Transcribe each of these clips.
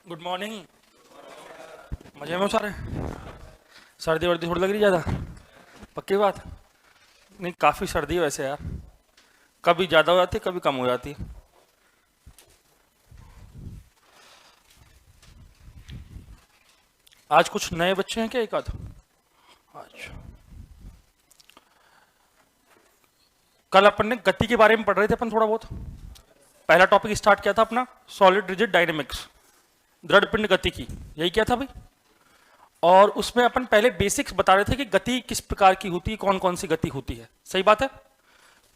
Good morning. मजे में हो सारे? सर्दी वर्दी थोड़ी लग रही ज़्यादा? पक्की बात? नहीं, काफ़ी सर्दी है वैसे यार। कभी ज़्यादा हो जाती है, कभी कम हो जाती है। आज कुछ नए बच्चे हैं क्या? एक आध। अच्छा, कल अपन ने गति के बारे में पढ़ रहे थे अपन थोड़ा बहुत। पहला टॉपिक स्टार्ट किया था अपना सॉलिड रिजिड डायनेमिक्स, दृढ़ पिंड गति की। यही क्या था भाई? और उसमें अपन पहले बेसिक्स बता रहे थे कि गति किस प्रकार की होती है, कौन कौन सी गति होती है। सही बात है?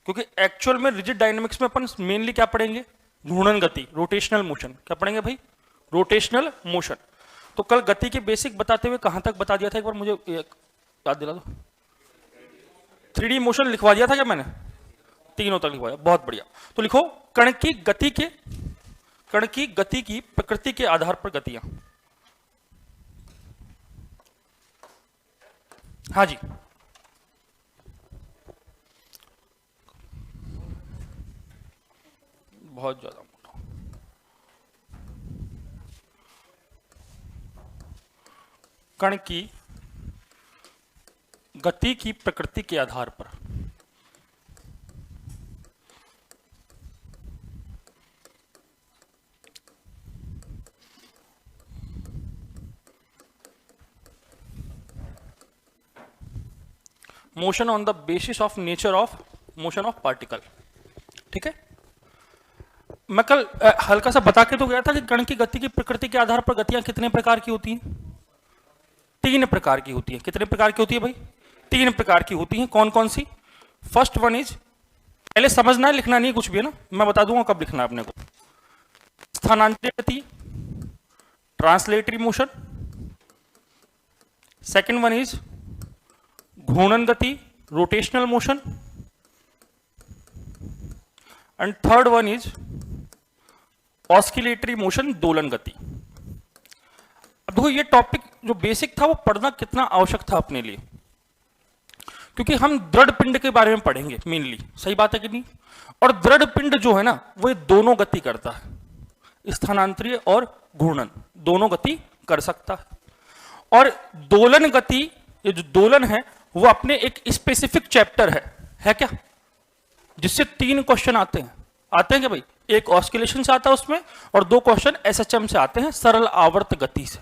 क्योंकि एक्चुअल में रिजिड डायनेमिक्स में अपन मेनली क्या पढ़ेंगे? घूर्णन गति, रोटेशनल मोशन। क्या पढ़ेंगे भाई? Rotational motion. तो कल गति के बेसिक बताते हुए कहां तक बता दिया था, एक बार मुझे याद दिला दो। 3D मोशन लिखवा दिया था क्या मैंने? तीनों तक लिखवाया, बहुत बढ़िया। तो लिखो, कण की गति की प्रकृति के आधार पर गतियां। हाँ जी, बहुत ज्यादा मोटा। कण की गति की प्रकृति के आधार पर motion on the basis of nature of motion of particle. ठीक है, मैं कल हल्का सा बता के तो गया था कि कण की गति की प्रकृति के आधार पर गतियां कितने प्रकार की होती हैं? 3 प्रकार की होती है। कितने प्रकार की होती है भाई? 3 प्रकार की होती है। कौन कौन सी? फर्स्ट वन इज, पहले समझना है, लिखना नहीं कुछ भी है ना, मैं बता दूंगा कब लिखना है अपने को। स्थानांतरित गति, translatory motion. Second one is घूर्णन गति, rotational motion. And third one is oscillatory motion, दोलन गति। अब देखो, ये टॉपिक जो बेसिक था वो पढ़ना कितना आवश्यक था अपने लिए, क्योंकि हम दृढ़ पिंड के बारे में पढ़ेंगे मेनली। सही बात है कि नहीं? और दृढ़ पिंड जो है ना, वो दोनों गति करता है, स्थानांतरीय और घूर्णन दोनों गति कर सकता है। और दोलन गति, ये जो दोलन है वो अपने एक स्पेसिफिक चैप्टर है क्या? जिससे 3 क्वेश्चन आते हैं क्या भाई? एक ऑस्किलेशन से आता है उसमें, और 2 क्वेश्चन एसएचएम से आते हैं, सरल आवर्त गति से।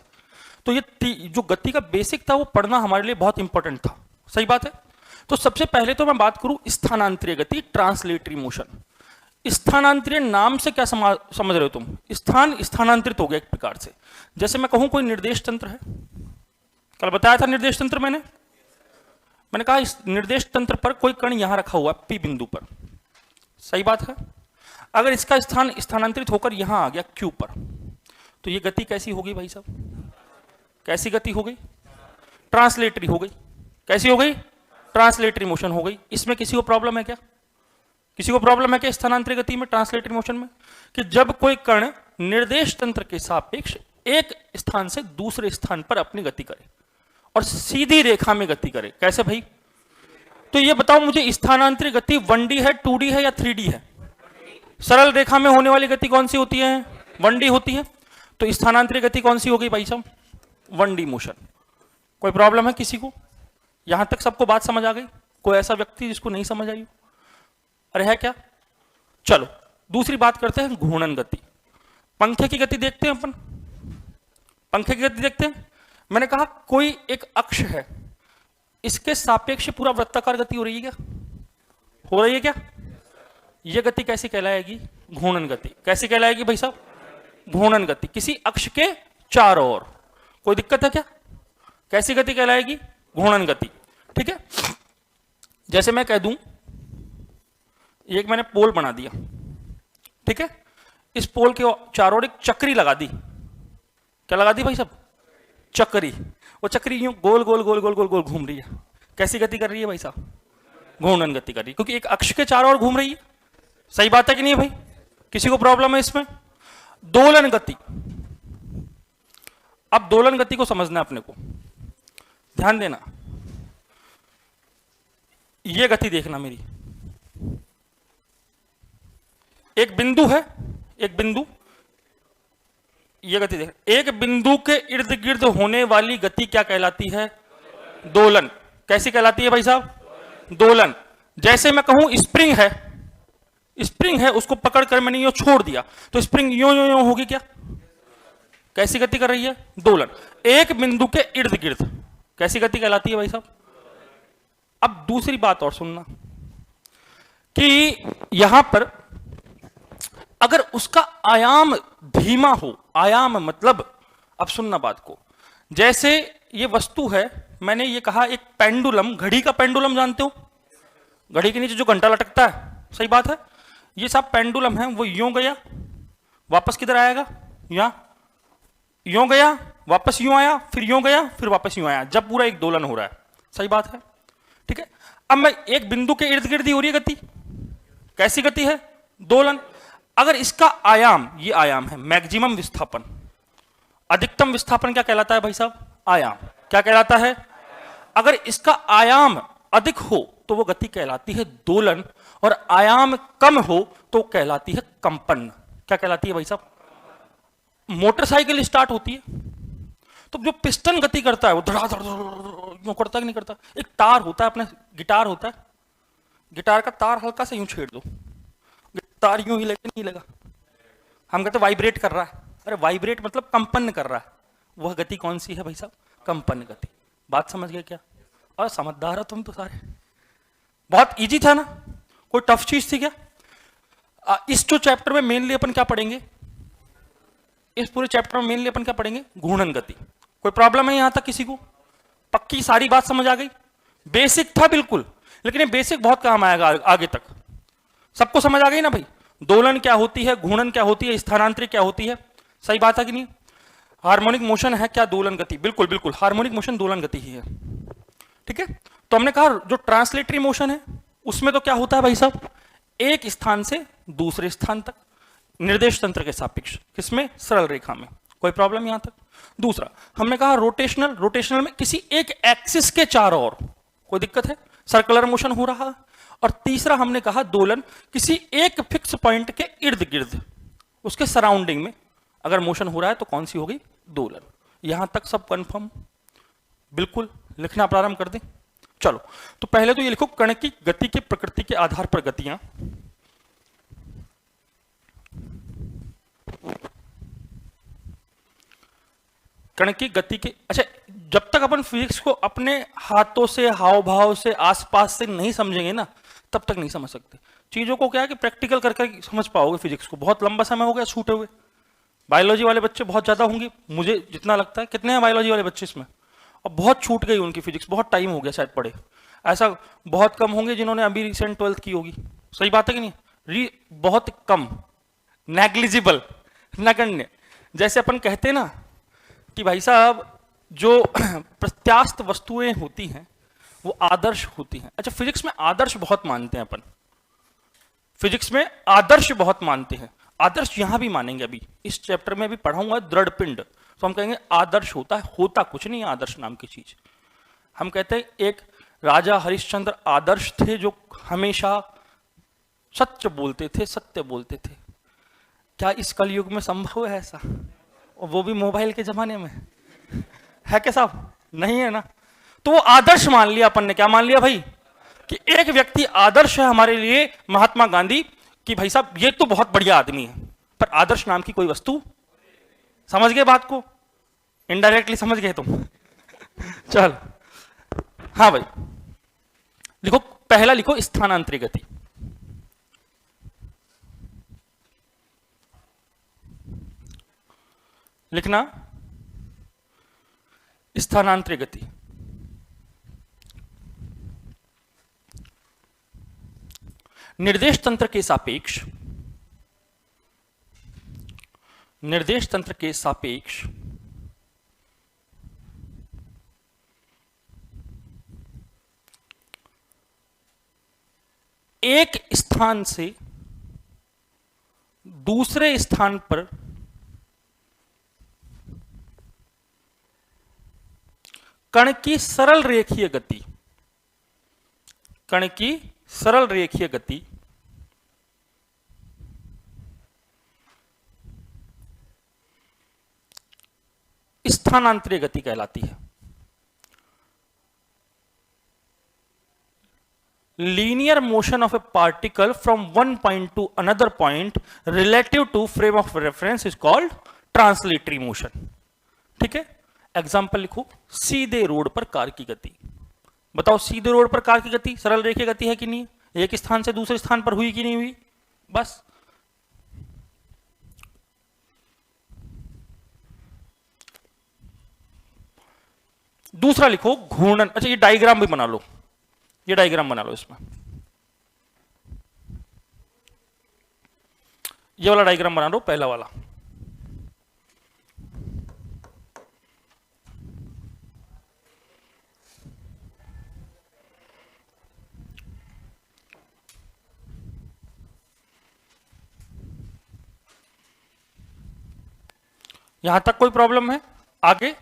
तो ये जो गति का बेसिक था वो पढ़ना हमारे लिए बहुत इंपॉर्टेंट था। सही बात है? तो सबसे पहले तो मैं बात करूं स्थानांतरीय गति, ट्रांसलेटरी मोशन। स्थानांतरीय नाम से क्या समझ रहे हो तुम? स्थान स्थानांतरित हो गया एक प्रकार से। जैसे मैं कहूं कोई निर्देश तंत्र है, कल बताया था निर्देश तंत्र मैंने कहा इस निर्देश तंत्र पर कोई कण यहां रखा हुआ है P बिंदु पर। सही बात है? अगर इसका स्थान स्थानांतरित होकर यहां आ गया Q पर, तो ये गति कैसी होगी भाई साहब? कैसी गति हो गई? ट्रांसलेटरी हो गई। कैसी हो गई? ट्रांसलेटरी मोशन हो गई। इसमें किसी को प्रॉब्लम है क्या? किसी को प्रॉब्लम है क्या स्थानांतरित गति में, ट्रांसलेटरी मोशन में? कि जब कोई कण निर्देश तंत्र के सापेक्ष एक स्थान से दूसरे स्थान पर अपनी गति करे और सीधी रेखा में गति करे। कैसे भाई? तो ये बताओ मुझे, स्थानांतरित गति 1D है, 2D है या 3D है? सरल रेखा में होने वाली गति कौन सी होती है? 1D होती है। तो स्थानांतरित गति कौन सी हो गई भाई साहब? 1D motion. कोई प्रॉब्लम है किसी को? यहां तक सबको बात समझ आ गई? कोई ऐसा व्यक्ति जिसको नहीं समझ आई? अरे है क्या? चलो दूसरी बात करते हैं, घूर्णन गति। पंखे की गति देखते हैं अपन, पंखे की गति देखते हैं। मैंने कहा कोई एक अक्ष है, इसके सापेक्ष पूरा वृत्ताकार गति हो रही है क्या? हो रही है क्या? यह गति कैसी कहलाएगी? घूर्णन गति। कैसी कहलाएगी भाई साहब? घूर्णन गति। किसी अक्ष के चारों ओर। कोई दिक्कत है क्या? कैसी गति कहलाएगी? घूर्णन गति। ठीक है, जैसे मैं कह दूं एक मैंने पोल बना दिया, ठीक है, इस पोल के चारों ओर एक चक्री लगा दी। क्या लगा दी भाई साहब? चक्री। वो चक्री यूं गोल गोल गोल गोल गोल गोल घूम रही है। कैसी गति कर रही है भाई साहब? घूर्णन गति कर रही है, क्योंकि एक अक्ष के चारों ओर घूम रही है। सही बात है कि नहीं है भाई? किसी को प्रॉब्लम है इसमें? दोलन गति। अब दोलन गति को समझना अपने को, ध्यान देना। ये गति देखना मेरी, एक बिंदु है, एक बिंदु, ये गति देख, एक बिंदु के इर्द गिर्द होने वाली गति क्या कहलाती है? दोलन। कैसी कहलाती है भाई साहब? दोलन। जैसे मैं कहूं स्प्रिंग है, स्प्रिंग है, उसको पकड़कर मैंने यो छोड़ दिया तो स्प्रिंग यो यो यो होगी क्या? कैसी गति कर रही है? दोलन। एक बिंदु के इर्द गिर्द कैसी गति कहलाती है भाई साहब? अब दूसरी बात और सुनना कि यहां पर अगर उसका आयाम धीमा हो, आयाम मतलब, अब सुनना बात को, जैसे ये वस्तु है, मैंने ये कहा एक पेंडुलम, घड़ी का पेंडुलम जानते हो, घड़ी के नीचे जो घंटा लटकता है, सही बात है, ये सब पेंडुलम है, वो यूं गया वापस किधर आएगा? यहां यूं गया वापस यूं आया, फिर यूं गया फिर वापस यूं आया, जब पूरा एक दोलन हो रहा है, सही बात है, ठीक है। अब मैं एक बिंदु के इर्द गिर्द ही हो रही है गति, कैसी गति है? दोलन। अगर इसका आयाम, ये आयाम है मैक्सिमम विस्थापन, अधिकतम विस्थापन क्या कहलाता है भाई साहब? आयाम। क्या कहलाता है? अगर इसका आयाम अधिक हो तो वो गति कहलाती है दोलन, और आयाम कम हो तो कहलाती है कंपन। क्या कहलाती है भाई साहब? मोटरसाइकिल स्टार्ट होती है तो जो पिस्टन गति करता है वो धड़ाधड़ यूं करता है कि नहीं करता? एक तार होता है, अपने गिटार होता है, गिटार का तार हल्का से यूं छेड़ दो, गिटार यूं हिले नहीं हिलेगा, हम कहते वाइब्रेट कर रहा है। अरे वाइब्रेट मतलब कंपन कर रहा है, वह गति कौन सी है भाई साहब? कंपन गति। बात समझ गए क्या? और समझदार हो तुम तो सारे, बहुत इजी था ना, कोई टफ चीज थी क्या? इस जो चैप्टर में मेनली अपन क्या पढ़ेंगे, इस पूरे चैप्टर में मेनली अपन क्या पढ़ेंगे? घूर्णन गति। कोई प्रॉब्लम है यहां तक किसी को? पक्की सारी बात समझ आ गई? बेसिक था बिल्कुल, लेकिन ये बेसिक बहुत काम आएगा आगे तक। सबको समझ आ गई ना भाई? दोलन क्या होती है, घूर्णन क्या होती है, स्थानांतरित क्या होती है, सही बात है कि नहीं? हार्मोनिक मोशन है क्या दोलन गति? बिल्कुल बिल्कुल, हार्मोनिक मोशन दोलन गति ही है, ठीक है। तो हमने कहा जो ट्रांसलेटरी मोशन है उसमें तो क्या होता है भाई साहब? एक स्थान से दूसरे स्थान तक निर्देश तंत्र के सापेक्ष, किसमें? सरल रेखा में। कोई प्रॉब्लम यहां तक? दूसरा हमने कहा रोटेशनल, रोटेशनल में किसी एक एक्सिस के चारों ओर, कोई दिक्कत है? सर्कुलर मोशन हो रहा है। और तीसरा हमने कहा दोलन, किसी एक फिक्स पॉइंट के इर्द गिर्द, उसके सराउंडिंग में अगर मोशन हो रहा है तो कौन सी होगी? दोलन। यहां तक सब कंफर्म? बिल्कुल, लिखना प्रारंभ कर दें। चलो, तो पहले तो ये लिखो, कण की गति की प्रकृति के आधार पर गतियां। कण की गति के, अच्छा, जब तक अपन फिजिक्स को अपने हाथों से, हाव भाव से, आसपास से नहीं समझेंगे ना, तब तक नहीं समझ सकते चीजों को। क्या है कि प्रैक्टिकल करके समझ पाओगे फिजिक्स को। बहुत लंबा समय हो गया छूटे हुए। बायोलॉजी वाले बच्चे बहुत ज्यादा होंगे, मुझे जितना लगता है। कितने हैं बायोलॉजी वाले बच्चे इसमें? और बहुत छूट गई उनकी फिजिक्स, बहुत टाइम हो गया शायद पढ़े। ऐसा बहुत कम होंगे जिन्होंने अभी रिसेंट 12th की होगी, सही बात है कि नहीं? बहुत कम, नेग्लिजिबल, नगण्य। जैसे अपन कहते हैं ना कि भाई साहब जो प्रत्यास्थ वस्तुएं होती हैं वो आदर्श होती हैं। अच्छा, फिजिक्स में आदर्श बहुत मानते हैं अपन, फिजिक्स में आदर्श बहुत मानते हैं। आदर्श यहां भी मानेंगे, अभी इस चैप्टर में भी पढ़ाऊंगा दृढ़ पिंड, तो हम कहेंगे आदर्श होता है, होता कुछ नहीं है आदर्श नाम की चीज। हम कहते हैं एक राजा हरिश्चंद्र आदर्श थे जो हमेशा सत्य बोलते थे, सत्य बोलते थे। क्या इस कलयुग में संभव है ऐसा? और वो भी मोबाइल के जमाने में है क्या साहब? नहीं है ना। तो वो आदर्श मान लिया अपन ने। क्या मान लिया भाई? कि एक व्यक्ति आदर्श है हमारे लिए, महात्मा गांधी, कि भाई साहब ये तो बहुत बढ़िया आदमी है, पर आदर्श नाम की कोई वस्तु। समझ गए बात को? इनडायरेक्टली समझ गए तुम? चल, हाँ भाई, लिखो, पहला लिखो स्थानांतरित गति। लिखना स्थानांतरित गति। निर्देश तंत्र के सापेक्ष, निर्देश तंत्र के सापेक्ष एक स्थान से दूसरे स्थान पर कण की सरल रेखीय गति, कण की सरल रेखीय गति स्थानांतरीय गति कहलाती है। Linear motion of a particle from one point to another point relative to frame of reference is called translatory motion. ठीक है, एग्जाम्पल लिखो, सीधे रोड पर कार की गति। बताओ सीधे रोड पर कार की गति सरल रेखीय गति है कि नहीं, एक स्थान से दूसरे स्थान पर हुई कि नहीं हुई, बस। दूसरा लिखो घूर्णन। अच्छा, ये डायग्राम भी बना लो, ये डायग्राम बना लो इसमें, ये वाला डायग्राम बना लो, पहला वाला। यहां तक कोई प्रॉब्लम है? आगे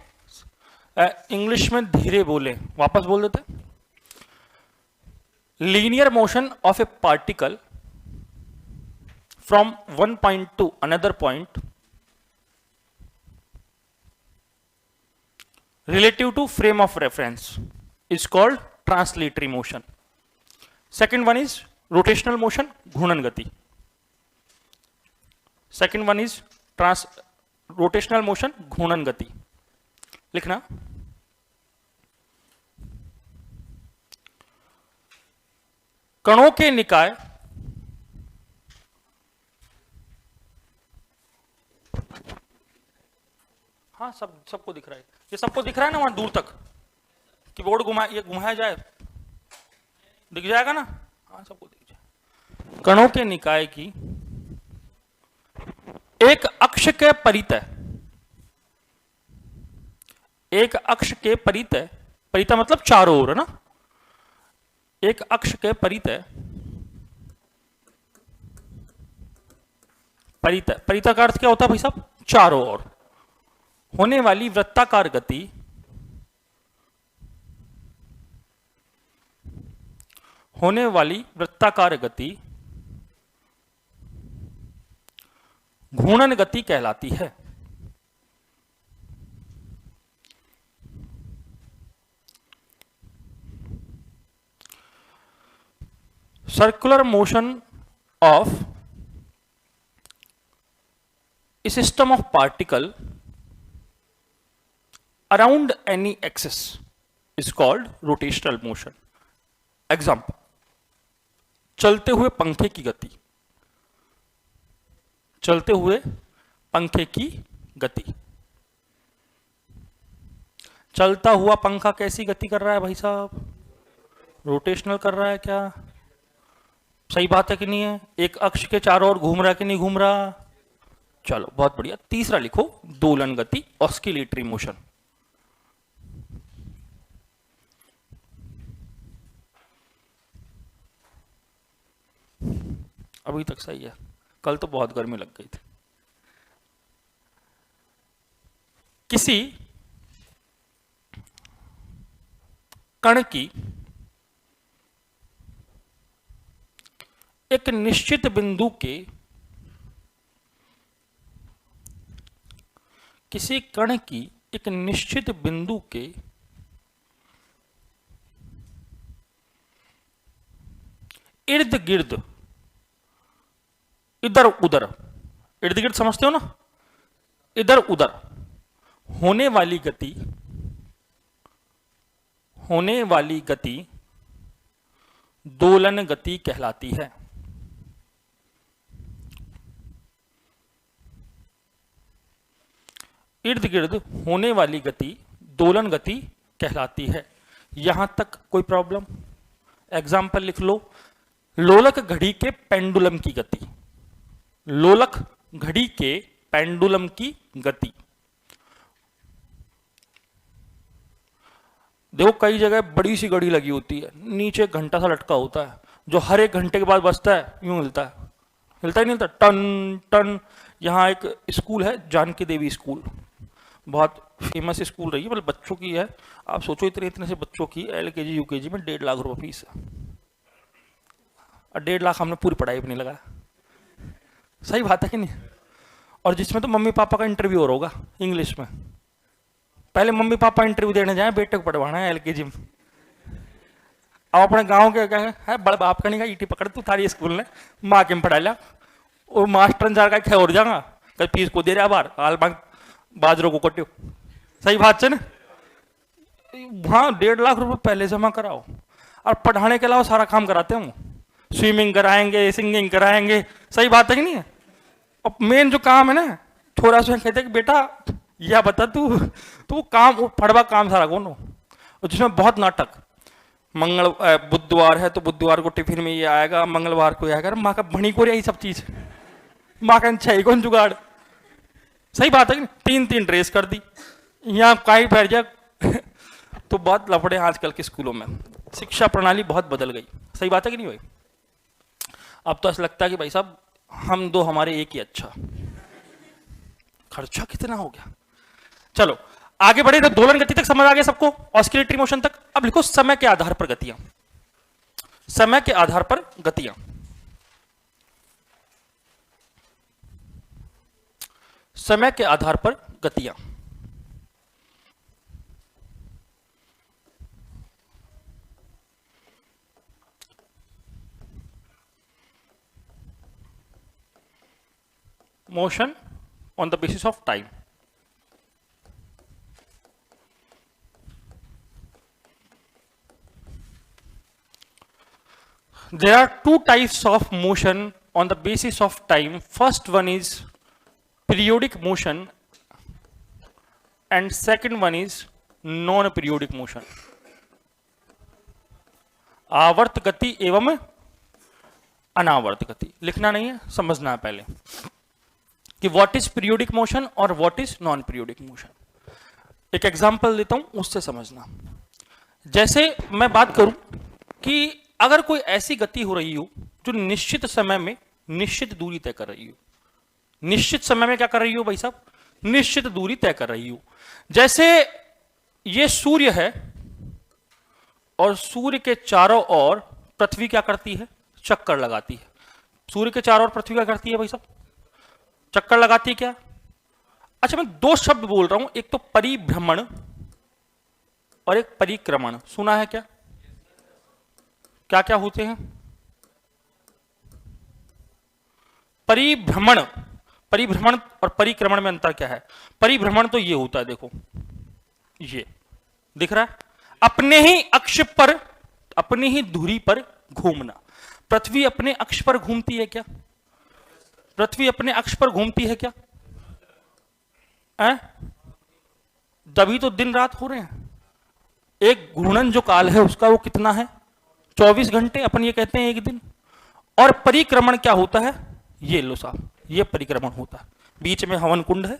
इंग्लिश में धीरे बोले, वापस बोल देते। Linear motion of a particle from one point to another point relative to frame of reference is called translatory motion. Second one is rotational motion, घूर्णन गति। Second one is rotational motion, घूर्णन गति। लिखना, कणों के निकाय हाँ सबको दिख रहा है, ये सबको दिख रहा है ना वहां दूर तक, कि बोर्ड ये घुमाया जाए, दिख जाएगा ना, हाँ सबको दिख जाए। कणों के निकाय की एक अक्ष के परितः, एक अक्ष के परितः, परितः मतलब चारों ओर है ना, एक अक्ष के परितः, परितः, परितः का अर्थ क्या होता है भाई साहब, चारों ओर होने वाली वृत्ताकार गति घूर्णन गति कहलाती है। Circular motion of a system of particle around any axis is called rotational motion. Example, चलते हुए पंखे की गति, चलते हुए पंखे की गति। चलता हुआ पंखा कैसी गति कर रहा है भाई साहब, रोटेशनल कर रहा है क्या, सही बात है कि नहीं है, एक अक्ष के चारों ओर घूम रहा है कि नहीं घूम रहा, चलो बहुत बढ़िया। तीसरा लिखो दोलन गति, ऑस्किलेटरी मोशन। अभी तक सही है, कल तो बहुत गर्मी लग गई थी। किसी कण की एक निश्चित बिंदु के, किसी कण की एक निश्चित बिंदु के इर्द गिर्द, इधर उधर, इर्द गिर्द समझते हो ना, इधर उधर होने वाली गति दोलन गति कहलाती है। इर्द गिर्द होने वाली गति दोलन गति कहलाती है। यहां तक कोई प्रॉब्लम? एग्जाम्पल लिख लो, लोलक घड़ी के पेंडुलम की गति, लोलक घड़ी के पेंडुलम की गति। देखो कई जगह बड़ी सी घड़ी लगी होती है, नीचे घंटा सा लटका होता है, जो हर एक घंटे के बाद बजता है, यूं हिलता है, हिलता ही नहीं हिलता, टन टन। यहाँ एक स्कूल है जानकी देवी स्कूल, बहुत फेमस स्कूल रही है, मतलब बच्चों की है। आप सोचो इतने इतने से बच्चों की LKG UKG में 1.5 लाख रुपए फीस है, और 1.5 लाख हमने पूरी पढ़ाई भी नहीं लगाया, सही बात है कि नहीं। और जिसमें तो मम्मी पापा का इंटरव्यू हो रहा होगा इंग्लिश में, पहले मम्मी पापा इंटरव्यू देने जाए, बेटे को पढ़वाना है एलकेजी में। अब अपने गांव के क्या है, बड़ बाप करने का ईटी पकड़ तू थारी स्कूल ने माँ के में पढ़ा लिया, और मास्टर जा का खे और जागा कल फीस को दे रहा बार हाल मांग बाजरों को कट्यो। सही बात है ना? वहाँ 1.5 लाख रुपए पहले जमा कराओ और पढ़ाने के अलावा सारा काम कराते हैं। स्विमिंग कराएंगे, सिंगिंग कराएंगे। सही बात है कि नहीं है? अब मेन जो काम है ना, थोड़ा सा कहते हैं कि बेटा यह बता तू काम पढ़वा काम सारा कौन हो, जिसमें बहुत नाटक। बुधवार है तो बुधवार को टिफिन में ये आएगा, मंगलवार को आएगा। माँ का भणी को यही सब चीज, माँ का छह कौन जुगाड़। सही बात है कि 3 ड्रेस कर दी, यहाँ काई पैर जा तो बहुत लफड़े आजकल के स्कूलों में। शिक्षा प्रणाली बहुत बदल गई। सही बात है कि नहीं भाई? अब तो ऐसा लगता है कि भाई साहब हम दो हमारे एक ही अच्छा। खर्चा कितना हो गया। चलो आगे बढ़े तो दोलन गति तक समझ आ गया सबको, ऑस्किलेटरी मोशन तक। अब लिखो समय के आधार पर गतियां। समय के आधार पर गतियां। समय के आधार पर गतियां। Motion on the basis of time. There are 2 types of motion on the basis of time. First one is periodic motion and second one is non-periodic motion. आवर्त गति एवं अनावर्त गति। लिखना नहीं है, समझना है पहले कि व्हाट इज पीरियोडिक मोशन और what is non periodic motion. एक एग्जांपल देता हूं, उससे समझना। जैसे मैं बात करूं कि अगर कोई ऐसी गति हो रही हो जो निश्चित समय में निश्चित दूरी तय कर रही हो। निश्चित समय में क्या कर रही हो भाई साहब? निश्चित दूरी तय कर रही हो। जैसे ये सूर्य है और सूर्य के चारों ओर पृथ्वी क्या करती है? चक्कर लगाती है। सूर्य के चारों ओर पृथ्वी क्या करती है भाई साहब? चक्कर लगाती है क्या? अच्छा, मैं 2 शब्द बोल रहा हूं, एक तो परिभ्रमण और एक परिक्रमण। सुना है क्या? क्या क्या होते हैं? परिभ्रमण। परिभ्रमण और परिक्रमण में अंतर क्या है? परिभ्रमण तो ये होता है, देखो ये दिख रहा है, अपने ही अक्ष पर, अपनी ही धुरी पर घूमना। पृथ्वी अपने अक्ष पर घूमती है क्या? पृथ्वी अपने अक्ष पर घूमती है क्या? तभी तो दिन रात हो रहे हैं। एक घूर्णन जो काल है उसका वो कितना है? 24 घंटे, अपन ये कहते हैं एक दिन। और परिक्रमण क्या होता है? ये लो साहब, ये परिक्रमण होता है। बीच में हवन कुंड है,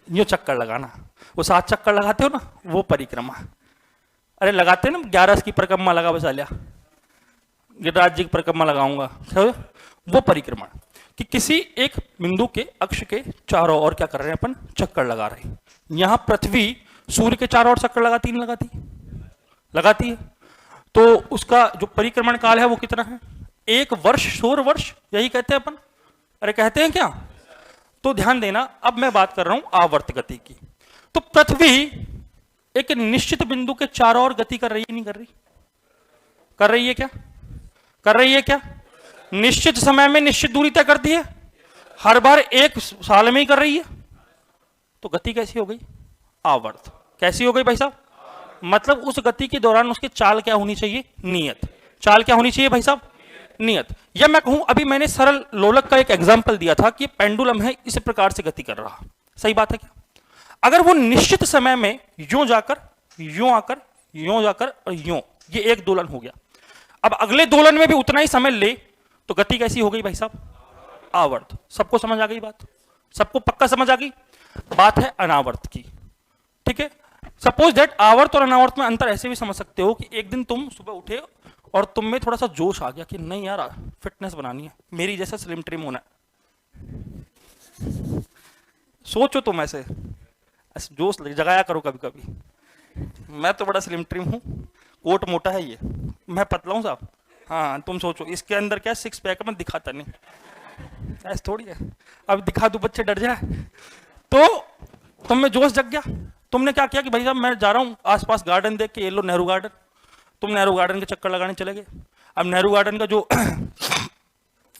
ये चक्कर लगाना, वो 7 चक्कर लगाते हो ना, वो परिक्रमा। अरे लगाते हैं ना, 11 की परिक्रमा लगा बसा लिया, गिरिराज जी की परिक्रमा लगाऊंगा, वो परिक्रमण। कि किसी एक बिंदु के अक्ष के चारों ओर क्या कर रहे हैं अपन? चक्कर लगा रहे हैं। यहां पृथ्वी सूर्य के चारों ओर चक्कर लगाती नहीं लगाती? लगाती है। तो उसका जो परिक्रमण काल है वो कितना है? 1 वर्ष, सौर वर्ष, यही कहते हैं अपन। अरे कहते हैं क्या? तो ध्यान देना, अब मैं बात कर रहा हूं आवर्त गति की। तो पृथ्वी एक निश्चित बिंदु के चारों ओर गति कर रही है, नहीं कर रही? कर रही है क्या? कर रही है क्या? निश्चित समय में निश्चित दूरी तय करती है, हर बार 1 साल में ही कर रही है। तो गति कैसी हो गई? आवर्त। कैसी हो गई भाई साहब? मतलब उस गति के दौरान उसकी चाल क्या होनी चाहिए? नियत। चाल क्या होनी चाहिए भाई साहब? नियत। या मैं कहूं, अभी मैंने सरल लोलक का एक एग्जाम्पल दिया था कि पेंडुलम है, इस प्रकार से गति कर रहा। सही बात है क्या? अगर वो निश्चित समय में यूं जाकर, यूं आकर, यूं जाकर और यूं, ये एक दोलन हो गया। अब अगले दोलन में भी उतना ही समय ले तो गति कैसी हो गई भाई साहब? आवर्त। सबको समझ आ गई बात? सबको पक्का समझ आ गई? बात है अनावर्त की। ठीक है, सपोज दैट आवर्त और अनावर्त में अंतर ऐसे भी समझ सकते हो कि एक दिन तुम सुबह उठे और तुम में थोड़ा सा जोश आ गया कि नहीं यार फिटनेस बनानी है, मेरी जैसा स्लिम ट्रिम होना है। सोचो तुम ऐसे जोश जगाया करो कभी कभी। मैं तो बड़ा स्लिम ट्रिम हूं, कोट मोटा है ये, मैं पतला हूं साहब। हाँ तुम सोचो इसके अंदर क्या 6 पैक में दिखाता नहीं, ऐसे थोड़ी है। अब दिखा दो बच्चे डर जाए। तो तुम में जोश जग गया, तुमने क्या किया कि भाई साहब मैं जा रहा हूं आसपास गार्डन देख के, ये लो नेहरू गार्डन, तुम नेहरू गार्डन के चक्कर लगाने चले गए। अब नेहरू गार्डन का जो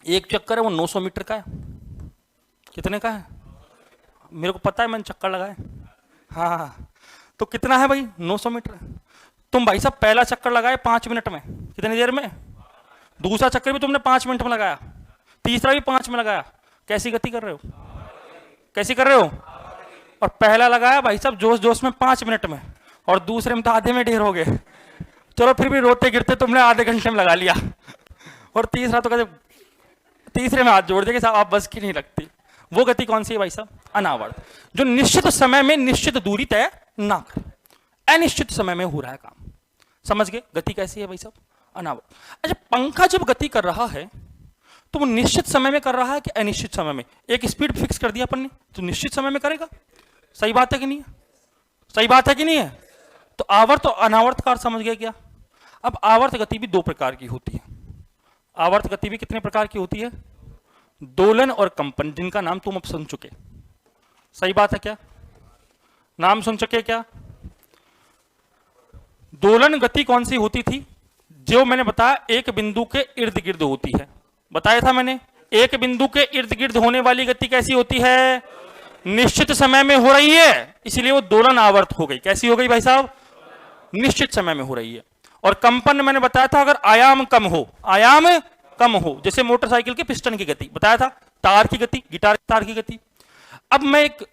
एक चक्कर है वो 900 मीटर का है। कितने का है मेरे को पता है, मैंने चक्कर लगाए। हाँ, तो कितना है भाई 900 मीटर। तुम भाई साहब पहला चक्कर लगाए 5 मिनट में, कितनी देर में, दूसरा चक्कर भी तुमने 5 मिनट में लगाया, तीसरा भी 5 में लगाया। कैसी गति कर रहे हो, कैसी कर रहे हो। और पहला लगाया भाई साहब जोश जोश में 5 मिनट में, और दूसरे में तो आधे में ढेर हो गए। चलो फिर भी रोते गिरते तुमने आधे घंटे में लगा लिया। और तीसरा तो कहते, तीसरे में हाथ जोड़ दिया कि साहब आप बस की नहीं लगती। वो गति कौन सी है भाई साहब, अनावर्त, जो निश्चित समय में निश्चित दूरी तय ना करे, अनिश्चित समय में हो रहा है काम। समझ गए गति कैसी है भाई साहब, अनावर्त। अच्छा, पंखा जब गति कर रहा है तो वो निश्चित समय में कर रहा है कि अनिश्चित समय में। एक स्पीड फिक्स कर दिया अपन ने तो निश्चित समय में करेगा। सही बात है कि नहीं है, सही बात है कि नहीं है। तो आवर्त और अनावर्त का अर्थ समझ गए क्या। अब आवर्त गति भी 2 प्रकार की होती है। आवर्त गति भी कितने प्रकार की होती है, दोलन और कंपन, जिनका नाम तुम अब सुन चुके। सही बात है क्या, नाम सुन चुके क्या। दोलन गति कौन सी होती थी, जो मैंने बताया एक बिंदु के इर्द गिर्द होती है, बताया था मैंने। एक बिंदु के इर्द गिर्द होने वाली गति कैसी होती है, निश्चित समय में हो रही है, इसलिए वो दोलन आवर्त हो गई। कैसी हो गई भाई साहब, निश्चित समय में हो रही है। और कंपन मैंने बताया था अगर आयाम कम हो, आयाम कम हो, जैसे मोटरसाइकिल के पिस्टन की गति बताया था, तार की गति, गिटार तार की गति। अब मैं एक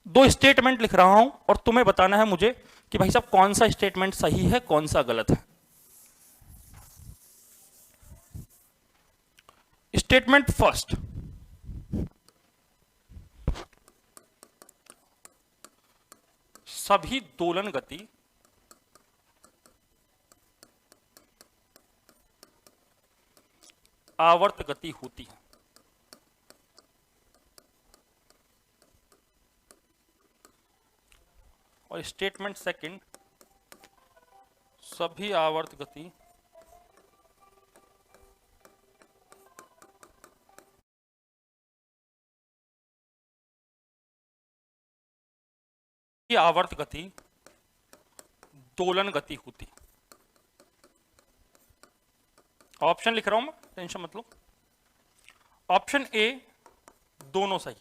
2 स्टेटमेंट लिख रहा हूं और तुम्हें बताना है मुझे कि भाई साहब कौन सा स्टेटमेंट सही है कौन सा गलत है। स्टेटमेंट फर्स्ट, सभी दोलन गति आवर्त गति होती है। और स्टेटमेंट सेकंड, सभी आवर्त गति आवर्त गति दोलन गति होती है। ऑप्शन लिख रहा हूं मैं, टेंशन मत लो। ऑप्शन ए दोनों सही,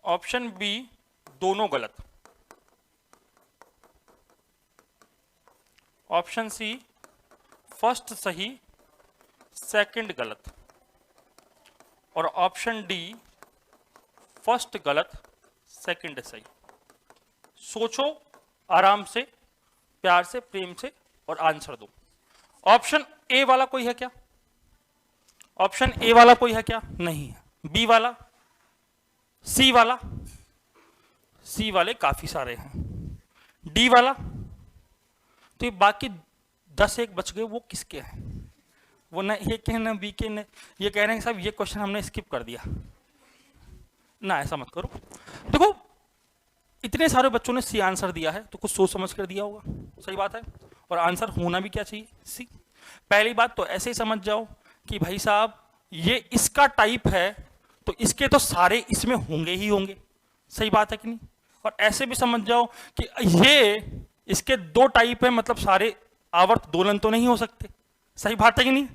ऑप्शन बी दोनों गलत, ऑप्शन सी फर्स्ट सही सेकंड गलत, और ऑप्शन डी फर्स्ट गलत सेकंड सही। सोचो आराम से, प्यार से, प्रेम से, और आंसर दो। ऑप्शन ए वाला कोई है क्या, ऑप्शन ए वाला कोई है क्या, नहीं है। बी वाला, सी वाला, सी वाले काफी सारे हैं। डी वाला, तो ये बाकी 10 एक बच गए, वो किसके हैं, वो ना ए के ना बी के, ये कह रहे हैं साहब ये क्वेश्चन हमने स्किप कर दिया ना। ऐसा मत करो। देखो इतने सारे बच्चों ने सी आंसर दिया है तो कुछ सोच समझ कर दिया होगा, सही बात है। और आंसर होना भी क्या चाहिए, सी। पहली बात तो ऐसे ही समझ जाओ कि भाई साहब ये इसका टाइप है तो इसके तो सारे इसमें होंगे ही होंगे, सही बात है कि नहीं। और ऐसे भी समझ जाओ कि ये इसके 2 टाइप है, मतलब सारे आवर्त दोलन तो नहीं हो सकते, सही बात है कि नहीं।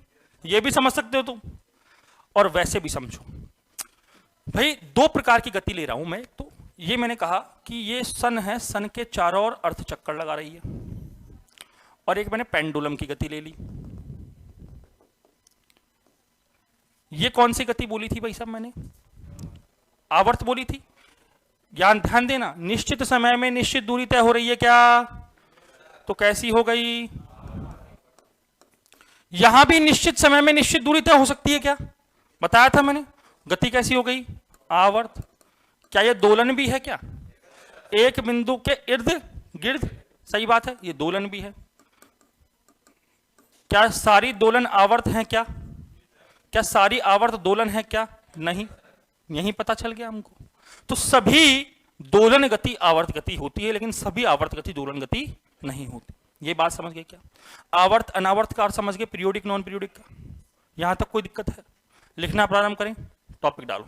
ये भी समझ सकते हो तुम। और वैसे भी समझो भाई 2 प्रकार की गति ले रहा हूं मैं। तो ये मैंने कहा कि ये सन है, सन के चारों ओर अर्थ चक्कर लगा रही है, और एक मैंने पेंडुलम की गति ले ली। ये कौन सी गति बोली थी भाई साहब, मैंने आवर्त बोली थी। ध्यान देना, निश्चित समय में निश्चित दूरी तय हो रही है क्या, तो कैसी हो गई। यहां भी निश्चित समय में निश्चित दूरी तय हो सकती है क्या, बताया था मैंने। गति कैसी हो गई, आवर्त। क्या ये दोलन भी है क्या, एक बिंदु के इर्द गिर्द, सही बात है, ये दोलन भी है। क्या सारी दोलन आवर्त हैं क्या, क्या सारी आवर्त दोलन है क्या, नहीं। यही पता चल गया हमको। तो सभी दोलन गति आवर्त गति होती है, लेकिन सभी आवर्त गति दोलन गति नहीं होती। ये बात समझ गए क्या। आवर्त अनावर्त का अर्थ समझ गए, पीरियोडिक नॉन पीरियोडिक का। यहां तक कोई दिक्कत है, लिखना प्रारंभ करें, टॉपिक डालो।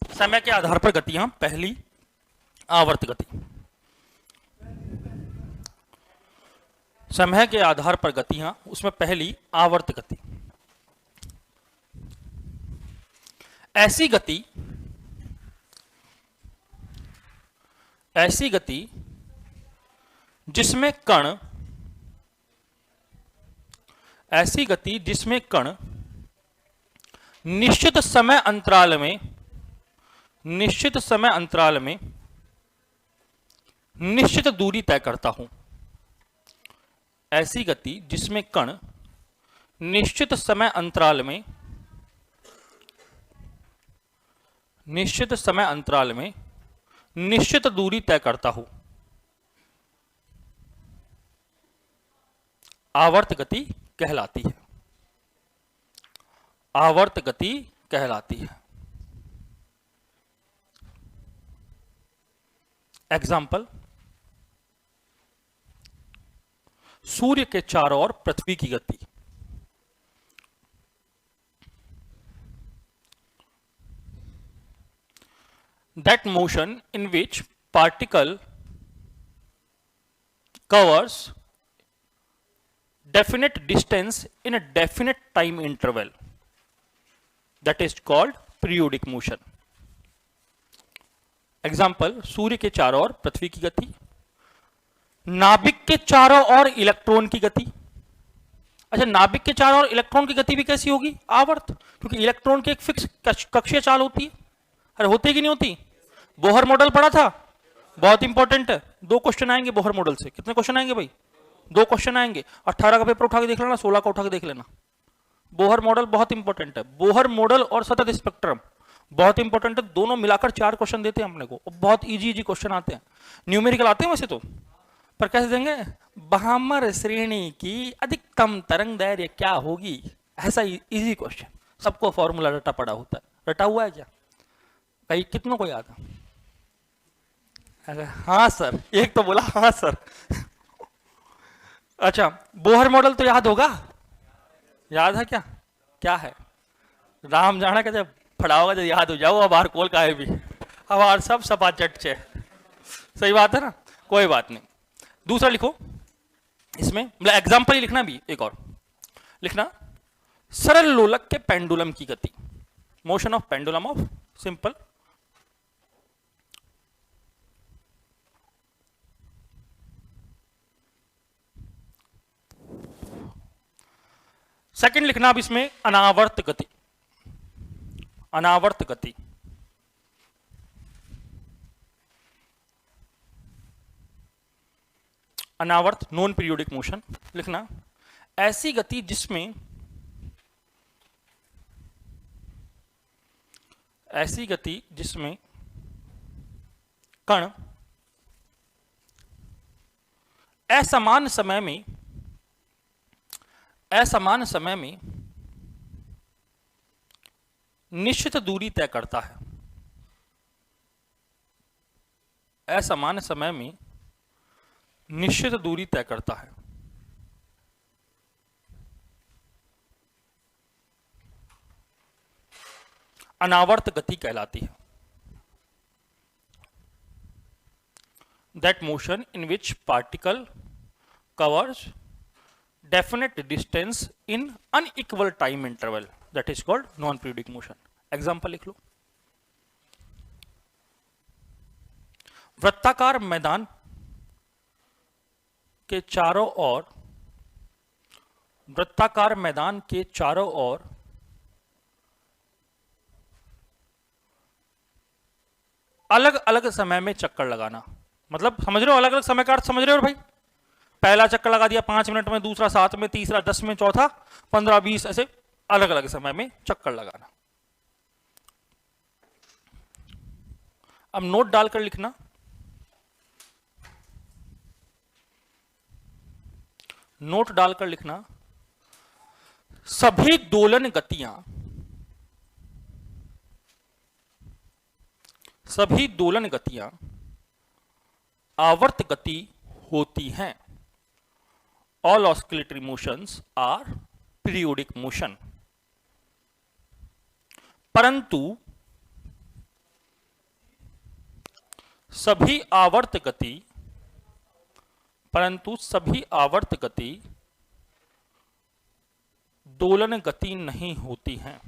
समय के आधार पर गतियां, पहली आवर्त गति। समय के आधार पर गतियां, उसमें पहली आवर्त गति। ऐसी गति जिसमें कण, ऐसी गति जिसमें कण निश्चित समय अंतराल में निश्चित दूरी तय करता हूं। ऐसी गति जिसमें कण निश्चित समय अंतराल में निश्चित दूरी तय करता हूं, आवर्त गति कहलाती है। आवर्त गति कहलाती है। एग्जाम्पल, सूर्य के चारों ओर पृथ्वी की गति। That motion in which particle covers definite distance in a definite time interval, that is called periodic motion. Example, सूर्य के चारों ओर पृथ्वी की गति, नाभिक के चारों ओर इलेक्ट्रॉन की गति। अच्छा, नाभिक के चारों ओर इलेक्ट्रॉन की गति भी कैसी होगी? आवर्त, क्योंकि इलेक्ट्रॉन की एक फिक्स कक्षीय चाल होती है। अरे होती कि नहीं होती? बोहर मॉडल पढ़ा था, बहुत इंपॉर्टेंट है। 2 क्वेश्चन आएंगे बोहर मॉडल से। कितने क्वेश्चन आएंगे भाई? 2 क्वेश्चन आएंगे। 18 का पेपर उठा के देख लेना, 16 का उठा के देख लेना। बोहर मॉडल बहुत इंपॉर्टेंट है। बोहर मॉडल और सतत स्पेक्ट्रम बहुत इंपॉर्टेंट है। दोनों मिलाकर 4 क्वेश्चन देते हैं अपने को, बहुत इजी क्वेश्चन आते हैं। न्यूमेरिकल आते हैं वैसे तो, पर कैसे देंगे? बहामर श्रेणी की अधिकतम तरंग दैर्घ्य क्या होगी, ऐसा इजी क्वेश्चन। सबको फॉर्मूला रटा पड़ा होता है। रटा हुआ है क्या? कहीं कितनों को याद है? हाँ सर, एक तो बोला हाँ सर। अच्छा, बोहर मॉडल तो याद होगा? याद है क्या? क्या है? राम जाना कहते पढ़ा होगा, जब याद हो जाओ। अब बाहर कोल का है भी, अब बाहर सब सपा चट से। सही बात है ना? कोई बात नहीं। दूसरा लिखो इसमें, मतलब एग्जाम्पल ही लिखना भी। एक और लिखना, सरल लोलक के पेंडुलम की गति, motion of pendulum of simple. Second लिखना अब इसमें अनावर्त गति। अनावर्त गति, अनावर्त नॉन पीरियोडिक मोशन लिखना, ऐसी गति जिसमें कण असमान समय में निश्चित दूरी तय करता है। असमान समय में निश्चित दूरी तय करता है। अनावर्त गति कहलाती है। That motion in which particle covers definite distance in unequal time interval, that is called non-periodic motion. Example लिख लो, वृत्ताकार मैदान के चारों ओर अलग अलग समय में चक्कर लगाना। मतलब समझ रहे हो? अलग अलग समय का अर्थ समझ रहे हो भाई? पहला चक्कर लगा दिया 5 मिनट में, दूसरा 7 में, तीसरा 10 में, चौथा 15-20, ऐसे अलग अलग समय में चक्कर लगाना। अब नोट डालकर लिखना, सभी दोलन गतियां आवर्त गति होती हैं। All oscillatory motions are periodic motion, परंतु सभी आवर्त गति, परंतु सभी आवर्त गति दोलन गति नहीं होती हैं।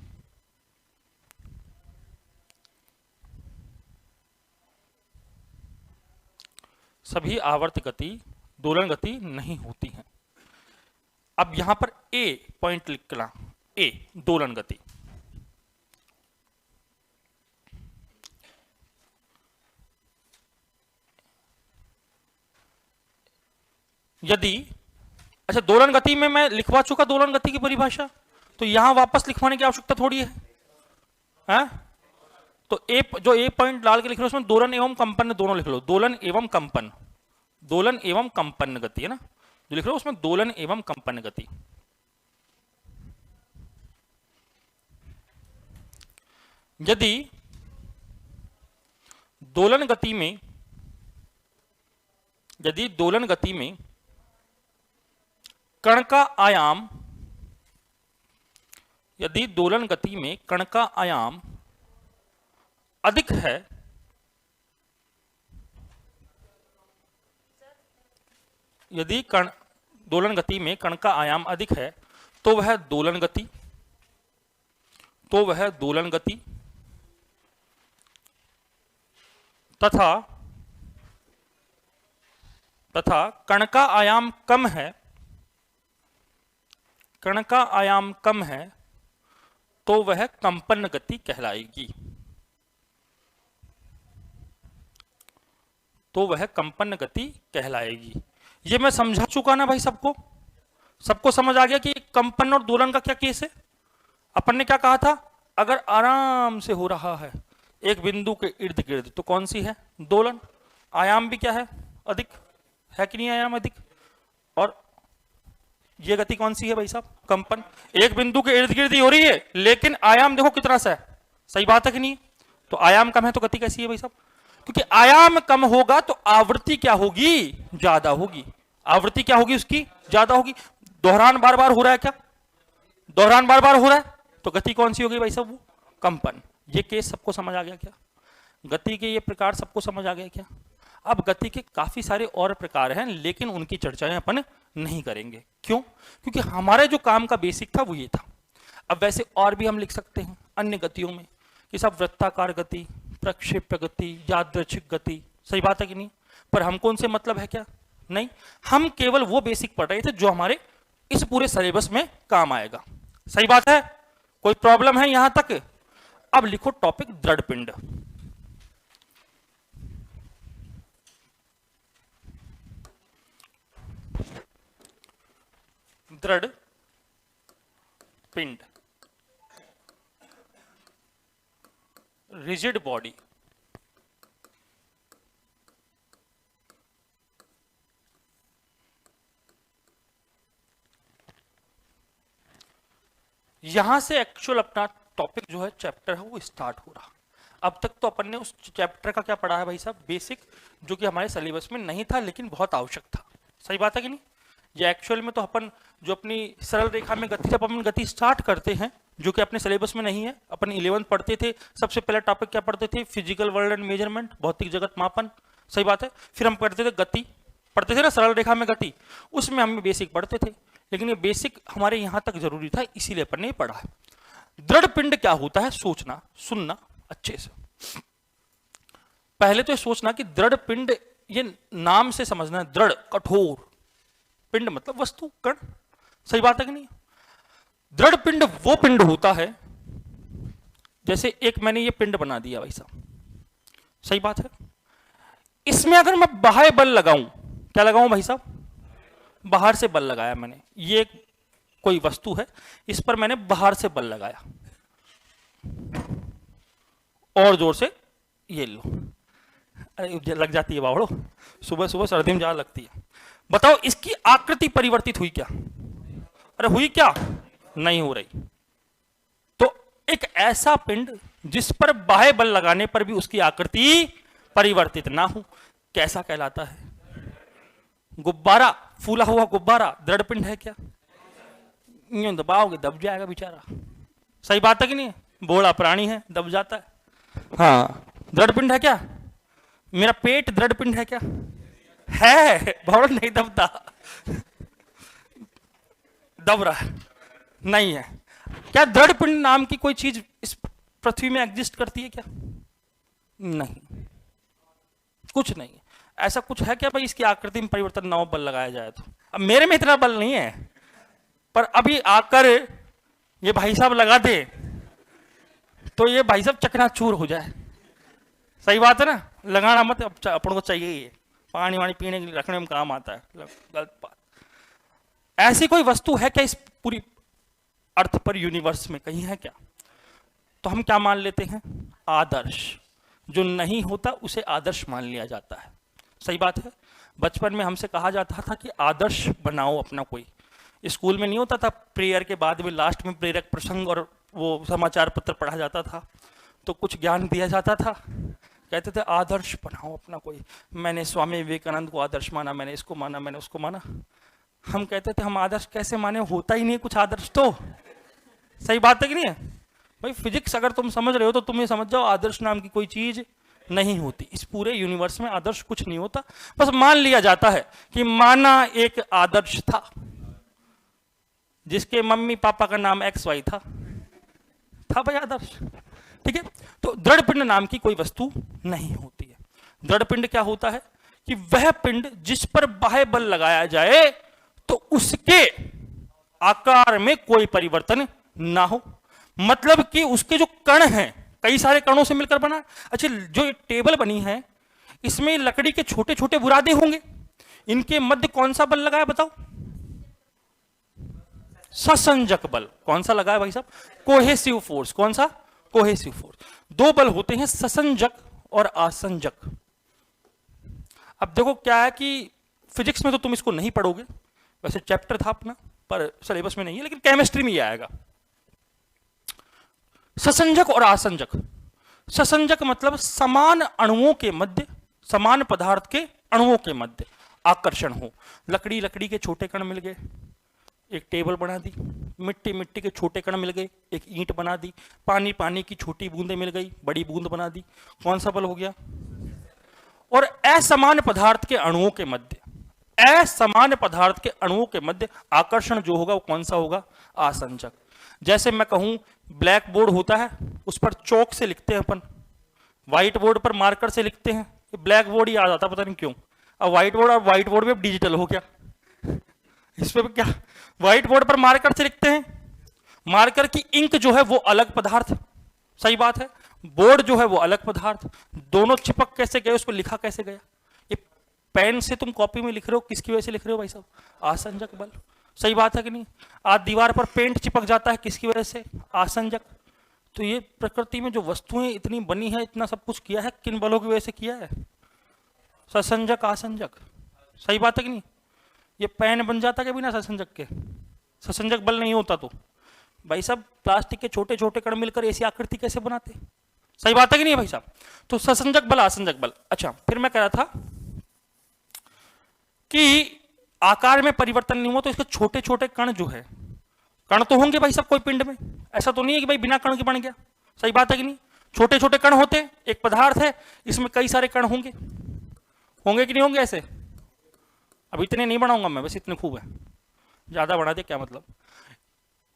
सभी आवर्त गति दोलन गति नहीं होती हैं। अब यहां पर ए पॉइंट लिखना, ए दोलन गति। यदि, अच्छा दोलन गति में मैं लिखवा चुका दोलन गति की परिभाषा, तो यहां वापस लिखवाने की आवश्यकता थोड़ी है? तो ए, जो ए पॉइंट डाल के लिख रहे हो उसमें दोलन एवं कंपन दोनों लिख लो, दोलन एवं कंपन, दोलन एवं कंपन गति है ना जो लिख रहे हो उसमें, दोलन एवं कंपन गति। यदि दोलन गति में, यदि दोलन गति में कण का आयाम, यदि दोलन गति में कण का आयाम अधिक है, यदि कण दोलन गति में कण का आयाम अधिक है तो वह दोलन गति, तो वह दोलन गति तथा कण का आयाम कम है, कण का आयाम कम है तो वह कंपन गति कहलाएगी, तो वह कंपन गति कहलाएगी। ये मैं समझा चुका ना भाई सबको, सबको समझ आ गया कि कंपन और दोलन का क्या केस है। अपन ने क्या कहा था, अगर आराम से हो रहा है एक बिंदु के इर्द गिर्द तो कौन सी है, दोलन, आयाम भी क्या है, अधिक है कि नहीं, आयाम अधिक, और ये गति कौन सी है भाई साहब, कंपन। एक बिंदु के इर्द गिर्द ही हो रही है लेकिन आयाम देखो कितना सा है, सही बात है कि नहीं, तो आयाम कम है तो गति कैसी है भाई साहब, क्योंकि आयाम कम होगा तो आवृत्ति क्या होगी, ज्यादा होगी, आवृत्ति क्या होगी उसकी, ज्यादा होगी। दोहरान बार बार हो रहा है क्या, दोहरान बार बार हो रहा है तो गति कौन सी होगी भाई साहब, वो कंपन। ये केस सबको समझ आ गया क्या, गति के ये प्रकार सबको समझ आ गया क्या। अब गति के काफी सारे और प्रकार हैं लेकिन उनकी चर्चाएं अपन नहीं करेंगे, क्यों, क्योंकि हमारे जो काम का बेसिक था वो ये था। अब वैसे और भी हम लिख सकते हैं अन्य गतियों में कि सब वृत्ताकार गति, प्रक्षेप्य गति, यादृच्छिक गति, सही बात है कि नहीं, पर हमको उनसे मतलब है क्या, नहीं, हम केवल वो बेसिक पढ़ रहे थे जो हमारे इस पूरे सिलेबस में काम आएगा, सही बात है, कोई प्रॉब्लम है यहां तक। अब लिखो टॉपिक दृढ़ पिंड। दृढ़ पिंड, रिजिड बॉडी। यहां से एक्चुअल अपना टॉपिक जो है, चैप्टर है, वो स्टार्ट हो रहा। अब तक तो अपन ने उस चैप्टर का क्या पढ़ा है भाई साहब, बेसिक, जो कि हमारे सिलेबस में नहीं था लेकिन बहुत आवश्यक था, सही बात है कि नहीं। ये एक्चुअल में तो अपन जो अपनी सरल रेखा में गति, जब अपन गति स्टार्ट करते हैं जो कि अपने सिलेबस में नहीं है, अपन 11th पढ़ते थे, सबसे पहला टॉपिक क्या पढ़ते थे, फिजिकल वर्ल्ड एंड मेजरमेंट, भौतिक जगत मापन, सही बात है। फिर हम पढ़ते थे गति, पढ़ते थे ना सरल रेखा में गति, उसमें हम बेसिक पढ़ते थे, लेकिन ये बेसिक हमारे यहां तक जरूरी था इसीलिए अपन ने पढ़ा है। दृढ़ पिंड क्या होता है, सोचना सुनना अच्छे से। पहले तो ये सोचना कि दृढ़ पिंड, ये नाम से समझना है, दृढ़ कठोर, पिंड मतलब वस्तु, कण, सही बात है कि नहीं। दृढ़ पिंड वो पिंड होता है, जैसे एक मैंने ये पिंड बना दिया भाई साहब, सही बात है, इसमें अगर मैं बाह्य बल लगाऊं, क्या लगाऊं भाई साहब, बाहर से बल लगाया मैंने, ये कोई वस्तु है, इस पर मैंने बाहर से बल लगाया, और जोर से, ये लो, अरे लग जाती है बावड़ो, सुबह सुबह सर्दी में ज्यादा लगती है। बताओ इसकी आकृति परिवर्तित हुई क्या, अरे हुई क्या, नहीं हो रही। तो एक ऐसा पिंड जिस पर बाह्य बल लगाने पर भी उसकी आकृति परिवर्तित ना हो, कैसा कहलाता है, गुब्बारा, फूला हुआ गुब्बारा दृढ़ पिंड है क्या, यूं दबाओगे दब जाएगा बेचारा, सही बात है कि नहीं, बोड़ा प्राणी है, दब जाता है। हाँ, दृढ़ पिंड है क्या, मेरा पेट दृढ़ पिंड है क्या? है, बहुत नहीं दबता, दब रहा है, नहीं है। क्या दृढ़ पिंड नाम की कोई चीज इस पृथ्वी में एग्जिस्ट करती है क्या? नहीं, कुछ नहीं। ऐसा कुछ है क्या भाई इसकी आकृति में परिवर्तन ना हो, बल लगाया जाए तो? अब मेरे में इतना बल नहीं है, पर अभी आकर ये भाई साहब लगा दे तो ये भाई साहब चकनाचूर हो जाए। सही बात है ना, लगाना मत, अपन को चाहिए ही, पानी वानी पीने के लिए रखने में काम आता है। गलत बात। ऐसी कोई वस्तु है क्या इस पूरी अर्थ पर, यूनिवर्स में कहीं है क्या? तो हम क्या मान लेते हैं? आदर्श। जो नहीं होता उसे आदर्श मान लिया जाता है। सही बात है। बचपन में हमसे कहा जाता था कि आदर्श बनाओ अपना कोई। स्कूल में नहीं होता था, प्रेयर के बाद में लास्ट में प्रेरक प्रसंग और वो समाचार पत्र पढ़ा जाता था, तो कुछ ज्ञान दिया जाता था, कहते थे आदर्श बनाओ अपना कोई। मैंने स्वामी विवेकानंद को आदर्श माना, मैंने इसको माना, मैंने उसको माना। हम कहते थे हम आदर्श कैसे माने, होता ही नहीं कुछ आदर्श तो। सही बात है कि नहीं है भाई? फिजिक्स अगर तुम समझ रहे हो तो तुम ये समझ जाओ आदर्श नाम की कोई चीज नहीं होती। इस पूरे यूनिवर्स में आदर्श कुछ नहीं होता, बस मान लिया जाता है कि माना एक आदर्श था जिसके मम्मी पापा का नाम XY था भाई आदर्श। ठीक है। तो दृढ़ पिंड नाम की कोई वस्तु नहीं होती है। दृढ़ पिंड क्या होता है कि वह पिंड जिस पर बाह्य बल लगाया जाए तो उसके आकार में कोई परिवर्तन ना हो। मतलब कि उसके जो कण हैं, कई सारे कणों से मिलकर बना। अच्छा, जो टेबल बनी है इसमें लकड़ी के छोटे छोटे बुरादे होंगे, इनके मध्य कौन सा बल लगाया बताओ? ससंजक बल। कौन सा लगाया भाई साहब? Cohesive force. कौन सा? Cohesive force. दो बल होते हैं, ससंजक और आसंजक। अब देखो क्या है कि फिजिक्स में तो तुम इसको नहीं पढ़ोगे, वैसे चैप्टर था अपना पर सिलेबस में नहीं है, लेकिन केमिस्ट्री में ही आएगा। ससंजक और आसंजक। ससंजक मतलब समान अणुओं के मध्य, समान पदार्थ के अणुओं के मध्य आकर्षण हो। लकड़ी के छोटे कण मिल गए, एक टेबल बना दी। मिट्टी के छोटे कण मिल गए, एक ईंट बना दी। पानी की छोटी बूंदें मिल गई, बड़ी बूंद बना दी। कौन सा बल हो गया? और असमान पदार्थ के अणुओं के मध्य, असमान पदार्थ के अणुओं के मध्य आकर्षण जो होगा वो कौन सा होगा? आसंजक। जैसे मैं कहूं ब्लैक बोर्ड होता है, उस पर चौक से लिखते हैं अपन, व्हाइट बोर्ड पर मार्कर से लिखते हैं, ब्लैक बोर्ड ही आ जाता पता नहीं क्यों। अब व्हाइट बोर्ड और व्हाइट बोर्ड में डिजिटल हो गया, इस पे क्या व्हाइट बोर्ड पर मार्कर से लिखते हैं, मार्कर की इंक जो है वो अलग पदार्थ। सही बात है। बोर्ड जो है वो अलग पदार्थ। दोनों चिपक कैसे गए, उसको लिखा कैसे गया? ये पेन से तुम कॉपी में लिख रहे हो, किसकी वजह से लिख रहे हो भाई साहब? आसंजक बल। सही बात है कि नहीं? आज दीवार पर पेंट चिपक जाता है, किसकी वजह से? आसंजक। तो ये प्रकृति में जो वस्तुएं इतनी बनी है, इतना सब कुछ किया है, किन बलों की वजह से किया है? ससंजक आसंजक। सही बात है कि नहीं? ये पेन बन जाता क्या बिना ससंजक के? ससंजक बल नहीं होता तो भाई साहब प्लास्टिक के छोटे छोटे कण मिलकर ऐसी आकृति कैसे बनाते? सही बात है कि नहीं भाई साहब? तो ससंजक बल, आसंजक बल। अच्छा, फिर मैं कह रहा था कि आकार में परिवर्तन नहीं हुआ तो इसके छोटे छोटे कण जो है, कण तो होंगे भाई साहब कोई पिंड में, ऐसा तो नहीं है कि भाई बिना कण के बन गया। सही बात है कि नहीं? छोटे छोटे कण होते हैं, एक पदार्थ है इसमें कई सारे कण होंगे, होंगे कि नहीं होंगे? ऐसे अब इतने नहीं बनाऊंगा मैं, बस इतने खूब है, ज्यादा बना दे क्या मतलब।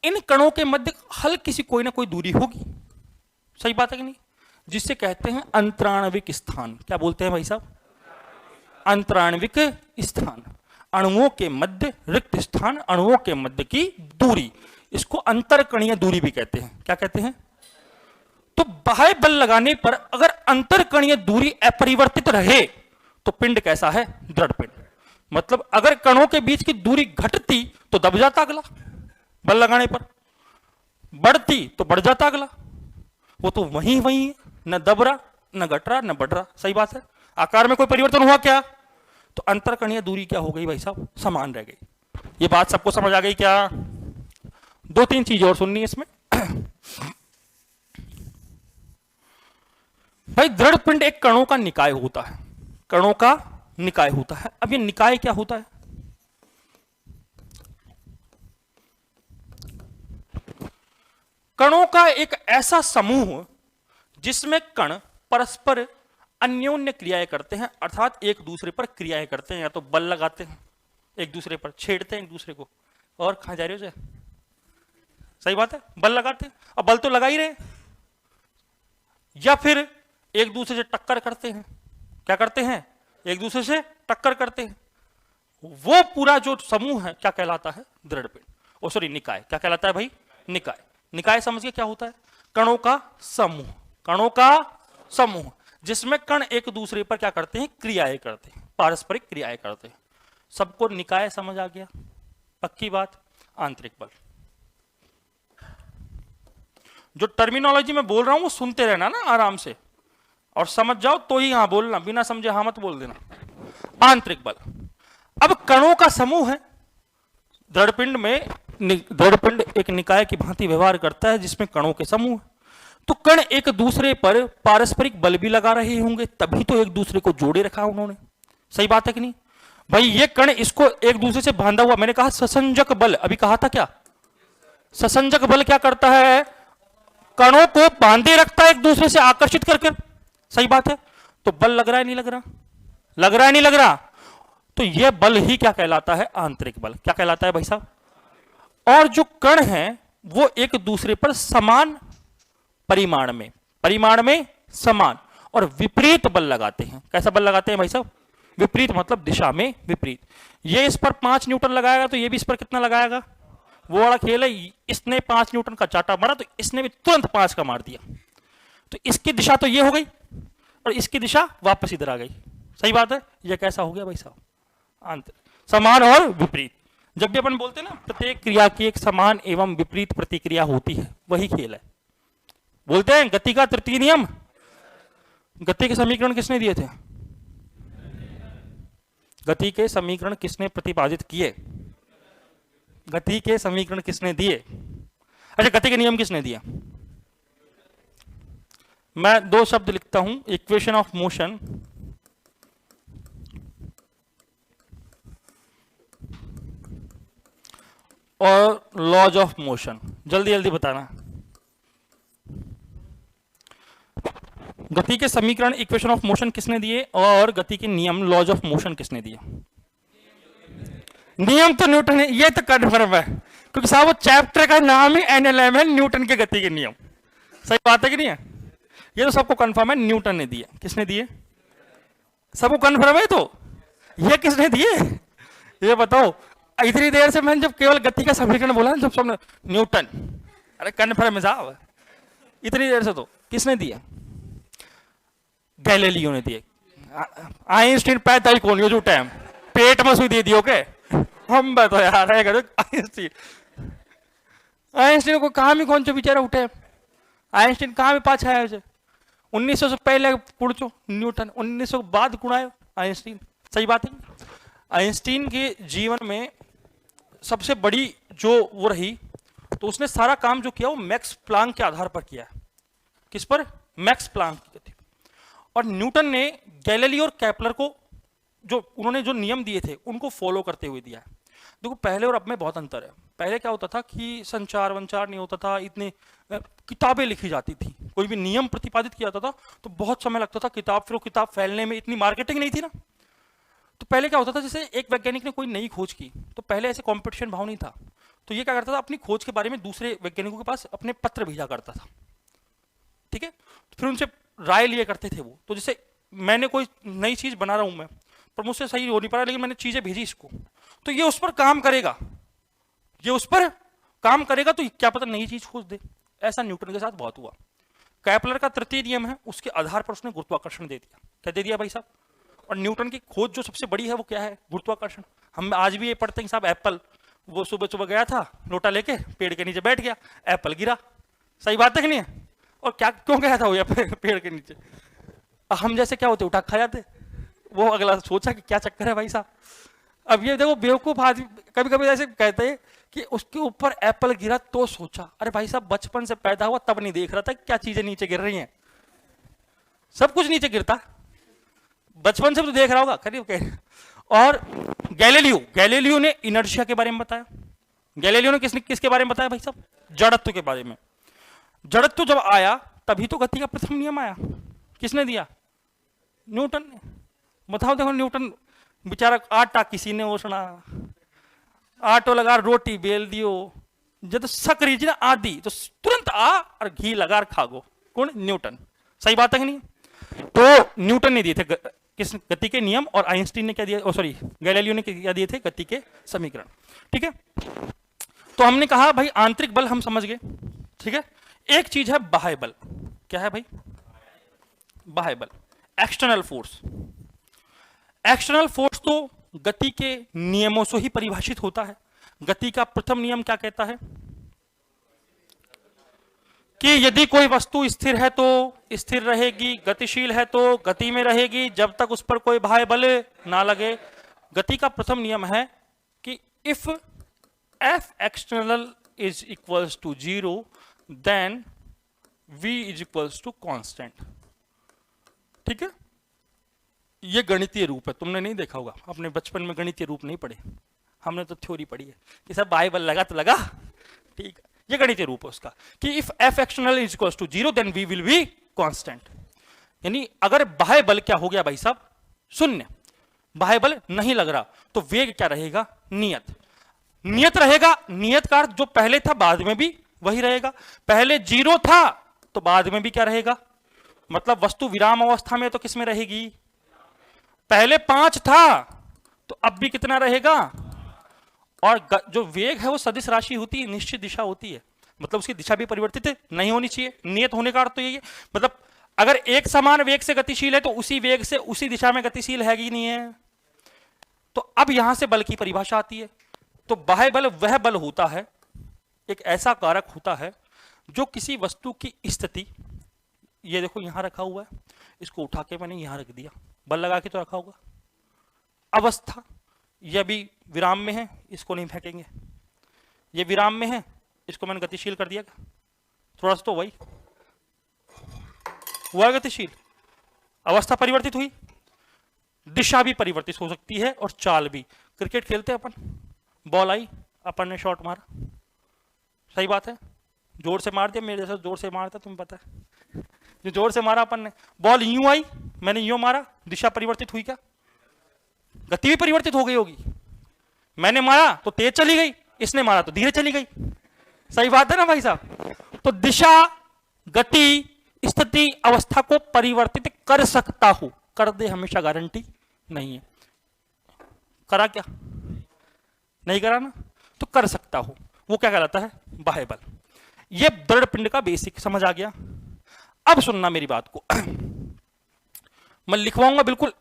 इन कणों के मध्य हल्की सी कोई ना कोई दूरी होगी। सही बात है कि नहीं? जिससे कहते हैं अंतराणविक स्थान। क्या बोलते हैं भाई साहब? अंतराणविक स्थान। अणुओं के मध्य रिक्त स्थान, अणुओं के मध्य की दूरी, इसको अंतरकणीय दूरी भी कहते हैं। क्या कहते हैं? तो बाह्य बल लगाने पर अगर अंतरकणीय दूरी अपरिवर्तित रहे तो पिंड कैसा है? दृढ़ पिंड। मतलब अगर कणों के बीच की दूरी घटती तो दब जाता अगला, बल लगाने पर बढ़ती तो बढ़ जाता अगला। वो तो वही है, न दब रहा, न घट रहा, न बढ़ रहा। सही बात है। आकार में कोई परिवर्तन हुआ क्या? तो अंतरकणीय दूरी क्या हो गई भाई साहब? समान रह गई। ये बात सबको समझ आ गई क्या? दो तीन चीज और सुननी है इसमें। भाई दृढ़ पिंड एक कणों का निकाय होता है, कणों का निकाय होता है। अब ये निकाय क्या होता है? कणों का एक ऐसा समूह जिसमें कण परस्पर अन्योन्य क्रियाएं करते हैं, अर्थात एक दूसरे पर क्रियाएं करते हैं, या तो बल लगाते हैं एक दूसरे पर, छेड़ते हैं एक दूसरे को। और कहां जा रहे हो? सही बात है, बल लगाते हैं। अब बल तो लगा ही रहे, या फिर एक दूसरे से टक्कर करते हैं। क्या करते हैं? एक दूसरे से टक्कर करते हैं। वो पूरा जो समूह है क्या कहलाता है? दृढ़ पिंड। ओ सॉरी, निकाय। क्या कहलाता है भाई? निकाय। निकाय समझिए क्या होता है? कणों का समूह। कणों का समूह जिसमें कण एक दूसरे पर क्या करते हैं? क्रियाएं करते हैं, पारस्परिक क्रियाएं करते हैं। सबको निकाय समझ आ गया? पक्की बात। आंतरिक बल, जो टर्मिनोलॉजी में बोल रहा हूं वो सुनते रहना ना आराम से, और समझ जाओ तो ही हाँ बोलना, बिना समझे हाँ मत बोल देना। आंतरिक बल। अब कणों का समूह है दृढ़पिंड में। दृढ़पिंड एक निकाय की भांति व्यवहार करता है जिसमें कणों के समूह। तो कण एक दूसरे पर पारस्परिक बल भी लगा रहे होंगे, तभी तो एक दूसरे को जोड़े रखा उन्होंने। सही बात है कि नहीं भाई? ये कण इसको एक दूसरे से बांधा हुआ, मैंने कहा ससंजक बल, अभी कहा था क्या? ससंजक बल क्या करता है? कणों को बांधे रखता है एक दूसरे से आकर्षित करके। सही बात है। तो बल लग रहा है नहीं लग रहा? लग रहा है नहीं लग रहा? तो यह बल ही क्या कहलाता है? आंतरिक बल। क्या कहलाता है भाई साहब? और जो कण हैं वो एक दूसरे पर समान परिमाण में समान और विपरीत बल लगाते हैं। कैसा बल लगाते हैं भाई साहब? विपरीत, मतलब दिशा में विपरीत। ये इस पर 5 न्यूटन लगाएगा तो ये भी इस पर कितना लगाएगा? वो वाला खेल है, इसने 5 न्यूटन का चाटा मारा तो इसने भी तुरंत 5 का मार दिया, तो इसकी दिशा तो ये हो गई और इसकी दिशा वापस इधर आ गई। सही बात है। ये कैसा हो गया भाई साहब? समान और विपरीत। जब भी अपन बोलते हैं ना प्रत्येक क्रिया की एक समान एवं विपरीत प्रतिक्रिया होती है, वही खेल है। बोलते हैं गति का तृतीय नियम। गति के समीकरण किसने दिए थे? गति के समीकरण किसने प्रतिपादित किए? गति के समीकरण किसने दिए? अच्छा, गति के नियम किसने दिया? मैं 2 शब्द लिखता हूं, इक्वेशन ऑफ मोशन और लॉज ऑफ मोशन। जल्दी जल्दी बताना। गति के समीकरण इक्वेशन ऑफ मोशन किसने दिए और गति के नियम लॉज ऑफ मोशन किसने दिए? नियम तो न्यूटन है, ये तो कन्फर्म है, क्योंकि साहब वो चैप्टर का नाम ही एनएलएम है, न्यूटन के गति के नियम। सही बात है कि नहीं है? ये तो सबको कन्फर्म है, न्यूटन ने दिए। किसने दिए? सबको कन्फर्म है। तो ये किसने दिए ये बताओ। इतनी देर से मैंने जब केवल गति का समीकरण बोला ना, जब सबने न्यूटन, अरे कन्फर्म है साहब। इतनी देर से तो किसने दिया? गैलीलियो ने दिए। आइंस्टीन पैदा ही कौन, जो टाइम पेट में सुई दे दियो के हम तो यार है। आइंस्टीन को कहा भी कौन सा बेचारा उठे? आइंस्टीन कहाँ भी पाछा आया? 1900 से पहले पुड़चो न्यूटन, 1900 बाद कुड़ायो आइंस्टीन। सही बात है। आइंस्टीन के जीवन में सबसे बड़ी जो वो रही, तो उसने सारा काम जो किया वो मैक्स प्लांक के आधार पर किया है। किस पर? मैक्स प्लांक की गति। और न्यूटन ने गैलीलियो और केपलर को जो उन्होंने जो नियम दिए थे उनको फॉलो करते हुए दिया है। देखो पहले और अब में बहुत अंतर है। पहले क्या होता था कि संचार वंचार नहीं होता था, इतने किताबें लिखी जाती थी, कोई भी नियम प्रतिपादित किया जाता था तो बहुत समय लगता था किताब, फिर वो किताब फैलने में, इतनी मार्केटिंग नहीं थी ना। तो पहले क्या होता था, जैसे एक वैज्ञानिक ने कोई नई खोज की तो पहले ऐसे कंपटीशन भाव नहीं था, तो ये क्या करता था, अपनी खोज के बारे में दूसरे वैज्ञानिकों के पास अपने पत्र भेजा करता था। ठीक है, तो फिर उनसे राय लिए करते थे वो। तो जैसे मैंने कोई नई चीज बना रहा हूं मैं, पर मुझसे सही हो नहीं पा रहा, लेकिन मैंने चीजें भेजी इसको, तो ये उस पर काम करेगा, ये उस पर काम करेगा, तो क्या पता नई चीज खोज दे। ऐसा न्यूटन के साथ बहुत हुआ। केपलर का तृतीय नियम है, उसके आधार पर उसने गुरुत्वाकर्षण दे दिया। क्या दे दिया भाई साहब? और न्यूटन की खोज जो सबसे बड़ी है वो क्या है? गुरुत्वाकर्षण। हम आज भी ये पढ़ते हैं साहब, एप्पल, वो सुबह सुबह गया था लोटा लेके, पेड़ के नीचे बैठ गया, एप्पल गिरा। सही बात है कि नहीं है? और क्या क्यों गया था वो पेड़ के नीचे? हम जैसे क्या होते, उठा खा जाते। वो अगला सोचा कि क्या चक्कर है भाई साहब। अब ये देखो बेवकूफ आदमी कभी कभी ऐसे कहते हैं कि उसके ऊपर एप्पल गिरा तो सोचा, अरे भाई साहब बचपन से पैदा हुआ तब नहीं देख रहा था क्या चीजें नीचे गिर रही हैं। सब कुछ नीचे गिरता, बचपन से तो देख रहा होगा करीब। और गैलीलियो ने इनर्शिया के बारे में बताया। गैलीलियो ने किसके बारे में बताया भाई साहब? जड़त्व के बारे में। जड़त्व जब आया तभी तो गति का प्रथम नियम आया। किसने दिया? न्यूटन ने। बताओ, देखो न्यूटन बेचारा, आटा किसी ने ओसना, आटो लगा रोटी बेल दियो, जब शक रीजी ना आदि तो तुरंत आ और घी लगा और खागो। कौन? न्यूटन। सही बात है कि नहीं? तो न्यूटन ने दिए थे किस गति के नियम, और आइंस्टीन ने क्या दिया, सॉरी गैलीलियो ने क्या दिए थे, गति के समीकरण। ठीक है, तो हमने कहा भाई आंतरिक बल हम समझ गए। ठीक है, एक चीज है बाह्य बल। क्या है भाई? बाह्य बल, एक्सटर्नल फोर्स। एक्सटर्नल फोर्स तो गति के नियमों से ही परिभाषित होता है। गति का प्रथम नियम क्या कहता है कि यदि कोई वस्तु स्थिर है तो स्थिर रहेगी, गतिशील है तो गति में रहेगी, जब तक उस पर कोई बाह्य बल ना लगे। गति का प्रथम नियम है कि if F external is equals to 0 then v is equals to constant. ठीक है, ये गणितीय रूप है, तुमने नहीं देखा होगा, अपने बचपन में गणितीय रूप नहीं पढ़े, हमने तो थ्योरी पढ़ी है कि सब बाह्य बल लगा तो लगा। ठीक है, ये गणितीय रूप है उसका कि if F external is equals to 0 then v will be constant. यानी अगर बाह्य बल क्या हो गया भाई साहब? शून्य। बाह्य बल नहीं लग रहा तो वेग क्या रहेगा? नियत। नियत रहेगा, नियत का अर्थ जो पहले था बाद में भी वही रहेगा। पहले 0 था तो बाद में भी क्या रहेगा? मतलब वस्तु विराम अवस्था में तो किस में रहेगी? पहले 5 था तो अब भी कितना रहेगा? और जो वेग है वो सदिश राशि होती है, निश्चित दिशा होती है, मतलब उसकी दिशा भी परिवर्तित नहीं होनी चाहिए। नियत होने का अर्थ तो यही है, मतलब अगर एक समान वेग से गतिशील है तो उसी वेग से उसी दिशा में गतिशील है कि नहीं है। तो अब यहां से बल की परिभाषा आती है। तो बाह्य बल वह बल होता है, एक ऐसा कारक होता है जो किसी वस्तु की स्थिति, ये देखो यहां रखा हुआ है, इसको उठा के मैंने यहां रख दिया, बल लगा के तो रखा होगा। अवस्था, यह भी विराम में है, इसको नहीं फेंकेंगे, ये विराम में है, इसको मैंने गतिशील कर दिया। थोड़ा सा तो वही हुआ गतिशील, अवस्था परिवर्तित हुई, दिशा भी परिवर्तित हो सकती है और चाल भी। क्रिकेट खेलते अपन, बॉल आई, अपन ने शॉट मारा, सही बात है, जोर से मार दिया, मेरे जैसा जोर से मारता तुम्हें पता है, जो जोर से मारा अपन ने, बॉल यूं आई, मैंने यूं मारा, दिशा परिवर्तित हुई क्या? गति भी परिवर्तित हो गई होगी। मैंने मारा तो तेज चली गई, इसने मारा तो धीरे चली गई, सही बात है ना भाई साहब? तो दिशा, गति, स्थिति, अवस्था को परिवर्तित कर सकता हूं, कर दे हमेशा गारंटी नहीं है। करा क्या? नहीं करा ना, तो कर सकता हूं, वो क्या कहलाता है? बाह्य बल। ये दृढ़ पिंड का बेसिक समझ आ गया। अब सुनना मेरी बात को, मैं लिखवाऊंगा बिल्कुल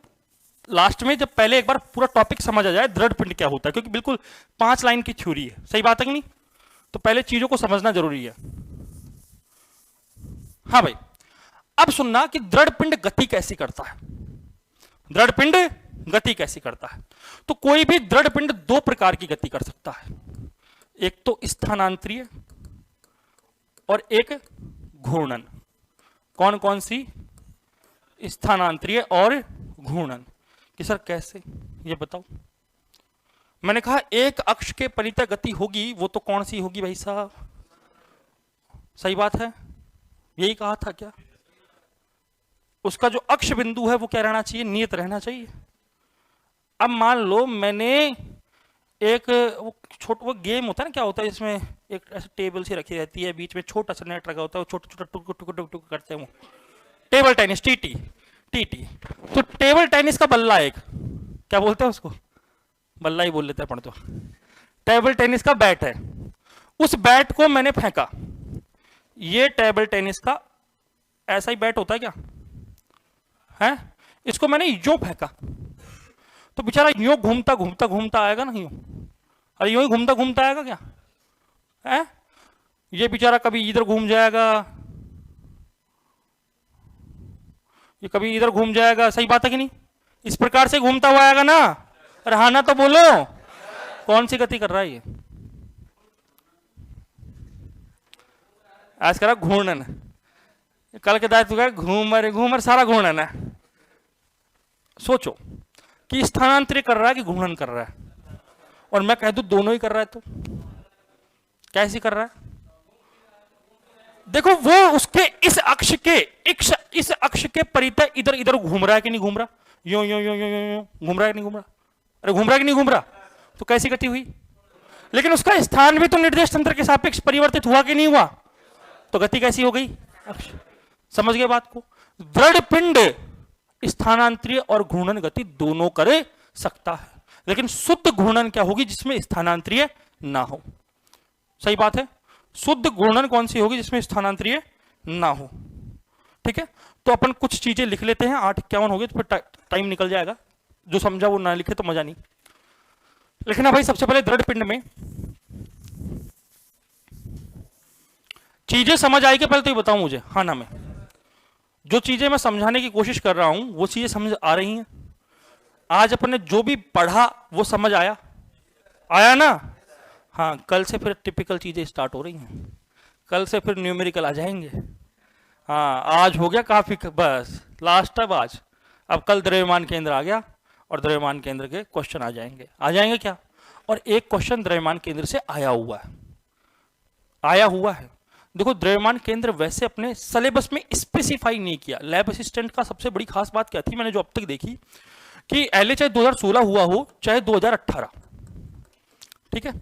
लास्ट में, जब पहले एक बार पूरा टॉपिक समझ आ जाए दृढ़ पिंड क्या होता है, क्योंकि बिल्कुल 5 लाइन की थ्योरी है, सही बात है कि नहीं? तो पहले चीजों को समझना जरूरी है। हाँ भाई, अब सुनना कि दृढ़ पिंड गति कैसी करता है। दृढ़ पिंड गति कैसी करता है? तो कोई भी दृढ़ पिंड 2 प्रकार की गति कर सकता है, एक तो स्थानांतरीय और एक घूर्णन। कौन कौन सी? स्थानांतरीय और घूर्णन। कि सर कैसे, ये बताओ। मैंने कहा एक अक्ष के परितः गति होगी, वो तो कौन सी होगी भाई साहब? सही बात है, यही कहा था क्या? उसका जो अक्ष बिंदु है वो क्या रहना चाहिए? नियत रहना चाहिए। अब मान लो मैंने एक वो छोटा वो गेम होता है ना, क्या होता है इसमें, एक ऐसे टेबल सी रखी रहती है, बीच में छोटा सा नेट रखा होता है, वो छोटा छोटा टुक टुक टुक टुक करते हैं, वो टेबल टेनिस, टीटी। तो टेबल टेनिस का बल्ला, एक क्या बोलते हैं उसको? बल्ला ही बोल लेते हैं अपन तो। टेबल टेनिस का बैट है, उस बैट को मैंने फेंका, ये टेबल टेनिस का ऐसा ही बैट होता है क्या है? इसको मैंने यूं फेंका तो बेचारा यूं घूमता घूमता घूमता आएगा ना, यूं, अरे यूं ही घूमता घूमता आएगा क्या है? ये बेचारा कभी इधर घूम जाएगा, ये कभी इधर घूम जाएगा, सही बात है कि नहीं? इस प्रकार से घूमता हुआ आएगा ना। अरे हाँ ना तो बोलो, कौन सी गति कर रहा है ये? आज करा घूर्णन, कल के दायित्व का घूमर घूमर सारा घूर्णन है। सोचो कि स्थानांतरित कर रहा है कि घूर्णन कर रहा है, और मैं कह दूं दोनों ही कर रहा है, तो कैसे कर रहा है? देखो वो उसके इस अक्ष उसके परितः इधर इधर घूम रहा है कि नहीं घूम रहा, यो यो यो यो यो घूम रहा है कि नहीं घूम रहा, अरे घूम रहा है कि नहीं घूम रहा, तो कैसी गति हुई? लेकिन उसका स्थान भी तो निर्देश तंत्र के सापेक्ष परिवर्तित हुआ कि नहीं हुआ, तो गति कैसी हो गई? समझ गए बात को? दृढ़ पिंड स्थानांतरीय और घूर्णन गति दोनों कर सकता है, लेकिन शुद्ध घूर्णन क्या होगी? जिसमें स्थानांतरीय ना हो। सही बात है। शुद्ध घूर्णन कौन सी होगी? जिसमें स्थानांतरीय ना हो। ठीक है, तो अपन कुछ चीजें लिख लेते हैं। 8:51 हो गए, तो फिर टाइम निकल जाएगा। जो समझा वो ना लिखे तो मजा नहीं। लिखना भाई, सबसे पहले दृढ़ पिंड में चीजें समझ आएगी, पहले तो ये बताऊं मुझे, हाँ ना? मैं जो चीजें मैं समझाने की कोशिश कर रहा हूं वो चीजें समझ आ रही हैं? आज अपन ने जो भी पढ़ा वो समझ आया? आया ना? हाँ, कल से फिर टिपिकल चीजें स्टार्ट हो रही हैं। कल से फिर न्यूमेरिकल आ जाएंगे। हाँ, आज हो गया काफी, बस लास्ट अब आज। अब कल द्रव्यमान केंद्र आ गया और द्रव्यमान केंद्र के क्वेश्चन आ जाएंगे। आ जाएंगे क्या? और एक क्वेश्चन द्रव्यमान केंद्र से आया हुआ है, आया हुआ है। देखो, द्रव्यमान केंद्र वैसे अपने सिलेबस में स्पेसिफाई नहीं किया। लैब असिस्टेंट का सबसे बड़ी खास बात क्या थी, मैंने जो अब तक देखी, कि एलए चाहे 2016 हुआ हो चाहे 2018, ठीक है,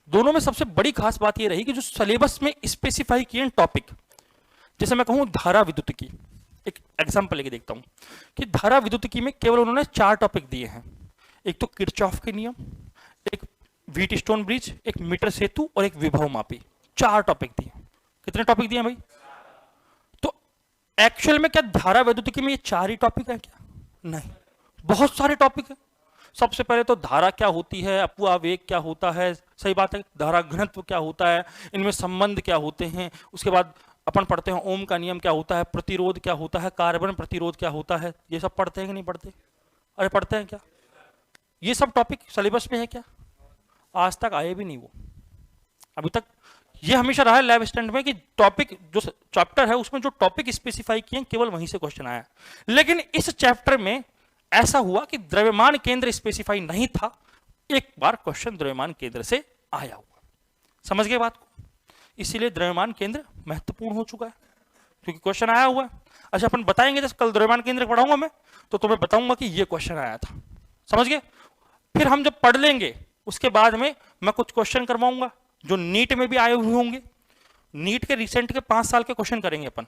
दोनों में सबसे बड़ी खास बात यह रही कि जो सिलेबस में स्पेसिफाई किए टॉपिक, जैसे मैं कहूं धारा विद्युतिकी, एक एग्जांपल लेके देखता हूं कि धारा विद्युतिकी में केवल उन्होंने 4 टॉपिक दिए हैं। एक तो किरचॉफ के नियम, एक व्हीटस्टोन ब्रिज, एक मीटर सेतु और एक विभव मापी। 4 टॉपिक दिए। कितने टॉपिक दिए भाई? तो एक्चुअल में क्या धारा विद्युतिकी में ये 4 ही टॉपिक है क्या? नहीं, बहुत सारे टॉपिक है। सबसे पहले तो धारा क्या होती है, अपवावेग क्या होता है, सही बात है, धारा घनत्व क्या होता है, इनमें संबंध क्या होते हैं। उसके बाद अपन पढ़ते हैं ओम का नियम क्या होता है, प्रतिरोध क्या होता है, कार्बन प्रतिरोध क्या होता है। ये सब पढ़ते हैं कि नहीं पढ़ते? अरे पढ़ते हैं क्या? ये सब टॉपिक सिलेबस में है क्या? आज तक आए भी नहीं वो अभी तक। ये हमेशा रहा है लैब स्टैंड में कि टॉपिक जो चैप्टर है उसमें जो टॉपिक स्पेसिफाई किए केवल वहीं से क्वेश्चन आया। लेकिन इस चैप्टर में ऐसा हुआ कि द्रव्यमान केंद्र स्पेसिफाई नहीं था, एक बार क्वेश्चन द्रव्यमान केंद्र से आया हुआ। समझ गए बात को? इसीलिए द्रव्यमान केंद्र महत्वपूर्ण हो चुका है, क्योंकि क्वेश्चन आया हुआ है। अच्छा, अपन बताएंगे, जैसे कल द्रव्यमान केंद्र पढ़ाऊंगा मैं, तो तुम्हें बताऊंगा कि ये क्वेश्चन आया था। समझ गए? फिर हम जब पढ़ लेंगे उसके बाद में मैं कुछ क्वेश्चन करवाऊंगा जो नीट में भी आए हुए होंगे। नीट के रिसेंट के 5 साल के क्वेश्चन करेंगे अपन।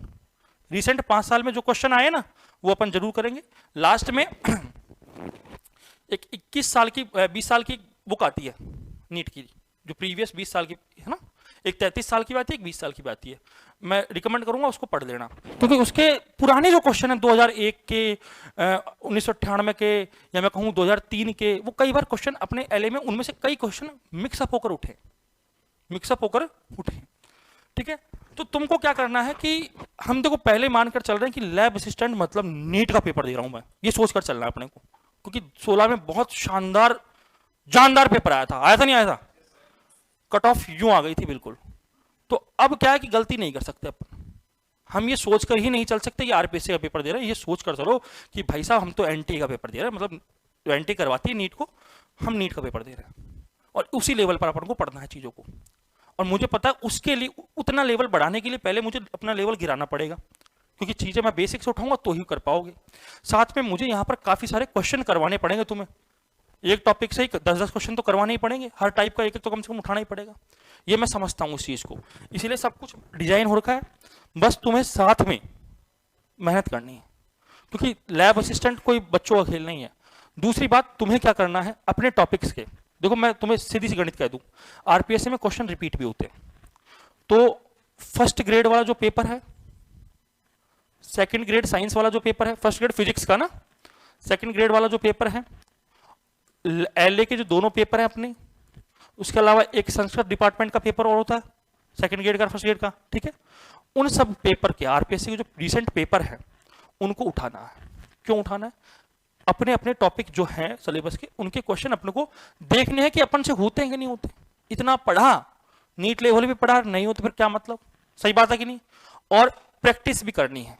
रिसेंट 5 साल में जो क्वेश्चन आए ना वो अपन जरूर करेंगे। लास्ट में एक 21 साल की 20 साल की बुक आती है नीट की, जो प्रीवियस 20 साल की है ना, एक 33 साल की बात है, एक 20 साल की बात है। मैं रिकमेंड करूंगा उसको पढ़ लेना, क्योंकि उसके पुराने जो क्वेश्चन है 2001 के, 1998 के, या मैं कहूँ 2003 के, वो कई बार क्वेश्चन अपने एलए में, उनमें से कई क्वेश्चन मिक्सअप होकर उठे, ठीक है। तो तुमको क्या करना है कि हम देखो पहले मानकर चल रहे हैं कि लैब असिस्टेंट मतलब नीट का पेपर दे रहा हूं मैं, ये सोचकर चलना है अपने को, क्योंकि 16 में बहुत शानदार जानदार पेपर आया था नहीं आया था, कट ऑफ यूं आ गई थी बिल्कुल। तो अब क्या है कि गलती नहीं कर सकते अपन, हम ये सोचकर ही नहीं चल सकते कि आरपीएससी का पेपर दे रहे हैं। ये सोचकर चलो कि भाई साहब हम तो एनटी का पेपर दे रहे हैं, मतलब जो एनटी करवाती है नीट को, हम नीट का पेपर दे रहे हैं, और उसी लेवल पर अपन को पढ़ना है चीजों को। और मुझे पता है उसके लिए, उतना लेवल बढ़ाने के लिए पहले मुझे अपना लेवल गिराना पड़ेगा, क्योंकि चीजें मैं बेसिक से उठाऊंगा तो ही कर पाओगे। साथ में मुझे यहाँ पर काफी सारे क्वेश्चन करवाने पड़ेंगे तुम्हें, एक टॉपिक से ही 10-10 क्वेश्चन तो करवाने ही पड़ेंगे, हर टाइप का एक तो कम से कम उठाना ही पड़ेगा। ये मैं समझता हूँ उस चीज को, इसीलिए सब कुछ डिजाइन हो रखा है, बस तुम्हें साथ में मेहनत करनी है, क्योंकि लैब असिस्टेंट कोई बच्चों का खेल नहीं है। दूसरी बात, तुम्हें क्या करना है अपने टॉपिक्स के, देखो मैं तुम्हें सीधी सी गणित कह दूं, आरपीएससी में क्वेश्चन रिपीट भी होते हैं। तो फर्स्ट ग्रेड वाला जो पेपर है, सेकंड ग्रेड साइंस वाला जो पेपर है, फर्स्ट ग्रेड फिजिक्स का ना, सेकंड ग्रेड वाला जो पेपर है, एलए के जो दोनों पेपर है अपने, उसके अलावा एक संस्कृत डिपार्टमेंट का पेपर और होता है सेकंड ग्रेड का, फर्स्ट ग्रेड का, ठीक है। उन सब पेपर के आरपीएससी के जो रिसेंट पेपर है उनको उठाना है। क्यों उठाना है? अपने अपने टॉपिक जो हैं सिलेबस के, उनके क्वेश्चन अपने को देखने हैं कि अपन से होते हैं कि नहीं होते। इतना पढ़ा, नीट लेवल भी पढ़ा, नहीं होते फिर क्या मतलब, सही बात है कि नहीं। और प्रैक्टिस भी करनी है,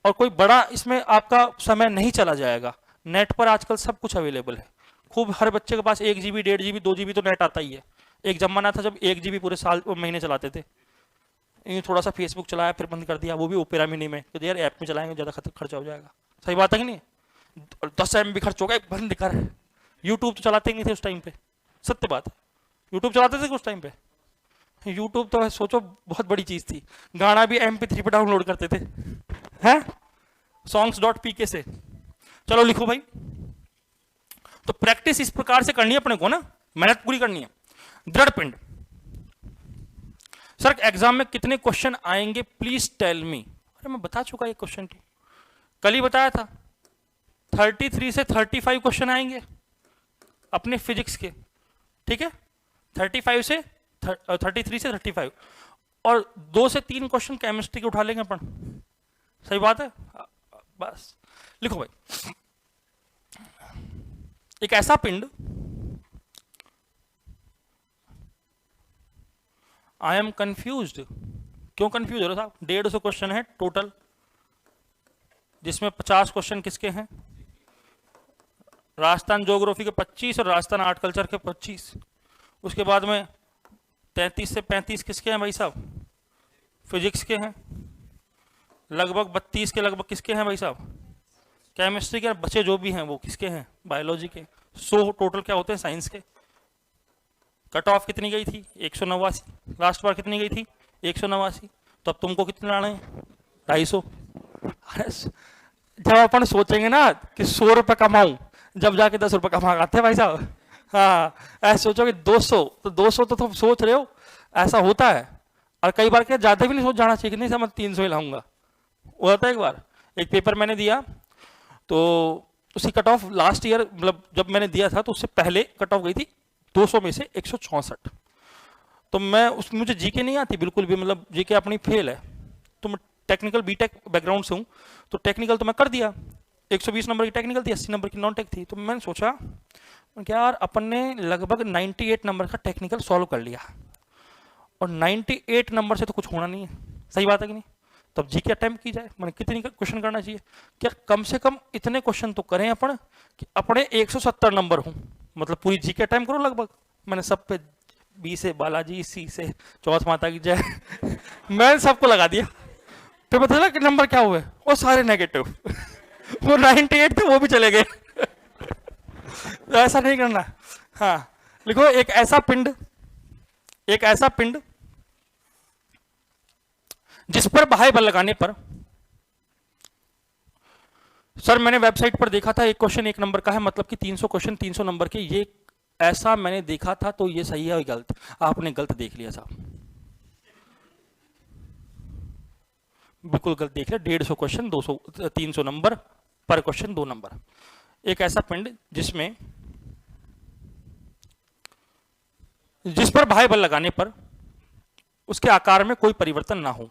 और कोई बड़ा इसमें आपका समय नहीं चला जाएगा। नेट पर आजकल सब कुछ अवेलेबल है, खूब हर बच्चे के पास 1 GB 1.5 GB 2 GB तो नेट आता ही है। एक जमाना था जब 1 GB पूरे साल महीने चलाते थे, यूँ थोड़ा सा फेसबुक चलाया फिर बंद कर दिया, वो भी ओपेरा मिनी में, तो यार ऐप में चलाएंगे ज़्यादा खर्चा हो जाएगा। सही बात है कि नहीं? 10 MB खर्च हो गए, बंद कर। यूट्यूब तो चलाते ही नहीं थे उस टाइम पे, सत्य बात है। यूट्यूब चलाते थे उस टाइम पे? यूट्यूब तो सोचो बहुत बड़ी चीज़ थी। गाना भी MP3 पे डाउनलोड करते थे, हैं, songs.pk से। चलो लिखो भाई। तो प्रैक्टिस इस प्रकार से करनी है अपने को ना, मेहनत पूरी करनी है। दृढ़ पिंड, सर एग्जाम में कितने क्वेश्चन आएंगे प्लीज टेल मी। अरे मैं बता चुका ये क्वेश्चन तो कल ही बताया था, 33 से 35 क्वेश्चन आएंगे अपने फिजिक्स के, ठीक है, 33 से 35 और 2 से 3 क्वेश्चन केमिस्ट्री के उठा लेंगे अपन। सही बात है? बस लिखो भाई। एक ऐसा पिंड, आई एम कंफ्यूज्ड। क्यों कंफ्यूज हो रहे साहब? 150 क्वेश्चन है टोटल, जिसमें 50 क्वेश्चन किसके हैं? राजस्थान ज्योग्राफी के 25 और राजस्थान आर्ट कल्चर के 25। उसके बाद में 33 से 35 किसके हैं भाई साहब? फिजिक्स के हैं। लगभग 32 के लगभग किसके हैं भाई साहब? केमिस्ट्री के। बचे जो भी हैं वो किसके हैं? बायोलॉजी के। 100 टोटल क्या होते हैं साइंस के। कट ऑफ कितनी गई थी? 189। लास्ट बार कितनी गई थी? 189। तो अब तुमको कितने लाने हैं? 250। अरे जब अपन सोचेंगे ना कि 100 रुपये कमाऊं, जब जाके 10 रुपये कमा आते हैं भाई साहब। हाँ, ऐसे सोचोगे 200, तो 200 तो तुम सोच रहे हो, ऐसा होता है। और कई बार क्या ज़्यादा भी नहीं सोच जाना चाहिए कि नहीं सर मैं 300 ही लाऊंगा। वो होता है। एक बार एक पेपर मैंने दिया, तो उसकी कट ऑफ लास्ट ईयर, मतलब जब मैंने दिया था तो उससे पहले कट ऑफ गई थी 200 में से 164। तो मैं मुझे जीके नहीं आती बिल्कुल भी, मतलब जीके अपनी फेल है। तो मैं टेक्निकल बीटेक बैकग्राउंड से हूँ, तो टेक्निकल तो मैं कर दिया। 120 नंबर की टेक्निकल थी, 80 नंबर की नॉन टेक थी। तो मैंने सोचा क्या यार, अपन ने लगभग 98 नंबर का टेक्निकल सॉल्व कर लिया, और 98 नंबर से तो कुछ होना नहीं है। सही बात है कि नहीं? तब जीके अटेम्प्ट की जाए। मैंने कितनी क्वेश्चन करना चाहिए? क्या कम से कम इतने क्वेश्चन तो करें अपन कि अपने 170 नंबर हों, मतलब पूरी जीके अटेम्प्ट करो लगभग। मैंने सब पे बी से बालाजी, सी से चौथ माता की जय मैंने सबको लगा दिया। फिर पता चला कि नंबर क्या हुए? वो सारे नेगेटिव वो 98 थे वो भी चले गए तो ऐसा नहीं करना। हाँ लिखो, एक ऐसा पिंड जिस पर बाह्य बल लगाने पर, सर मैंने वेबसाइट पर देखा था एक क्वेश्चन 1 नंबर का है, मतलब कि 300 क्वेश्चन 300 नंबर के। ये ऐसा मैंने देखा था, तो ये सही है या गलत? आपने गलत देख लिया साहब, बिल्कुल गलत देख लिया। 150 क्वेश्चन 200 300 नंबर पर क्वेश्चन 2 नंबर। एक ऐसा पिंड जिस पर बाह्य बल लगाने पर उसके आकार में कोई परिवर्तन ना हो,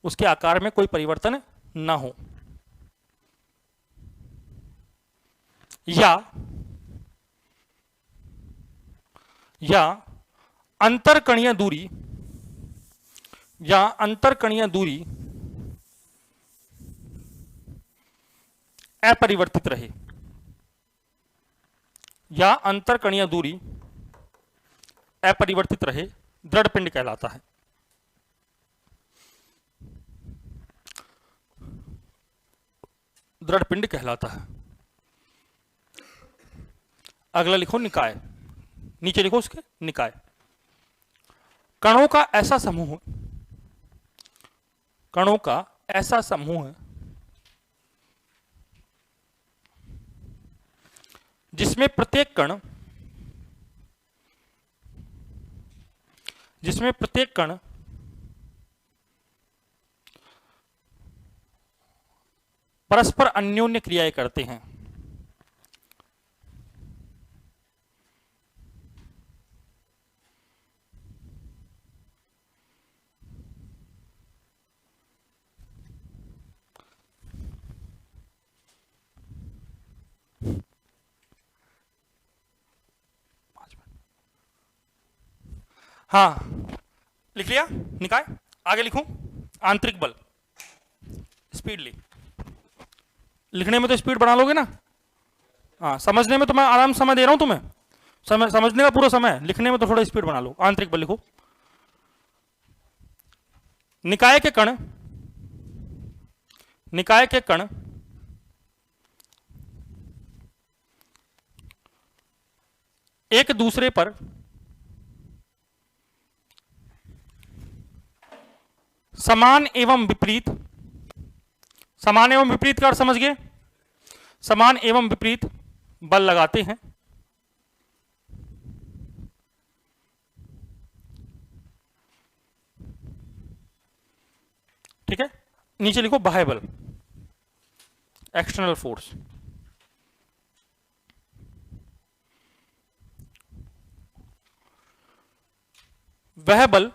उसके आकार में कोई परिवर्तन ना हो, या अंतरकणीय दूरी अपरिवर्तित रहे, या अंतरकणीय दूरी अपरिवर्तित रहे, दृढ़ पिंड कहलाता है। दृढ़ पिंड कहलाता है। अगला लिखो निकाय, नीचे लिखो उसके निकाय। कणों का ऐसा समूह है जिसमें प्रत्येक कण परस्पर अन्योन्य क्रियाएं करते हैं। हाँ लिख लिया निकाय। आगे लिखूं, आंतरिक बल। स्पीड लिखने में तो स्पीड बढ़ा लोगे ना। हाँ, समझने में तो मैं आराम समय दे रहा हूं तुम्हें, समझने का पूरा समय है, लिखने में तो थोड़ा स्पीड बना लो। आंतरिक बल लिखो, निकाय के कण एक दूसरे पर समान एवं विपरीत का अर्थ समझ गए, समान एवं विपरीत बल लगाते हैं। ठीक है, नीचे लिखो बाह्य बल, एक्सटर्नल फोर्स। वह बल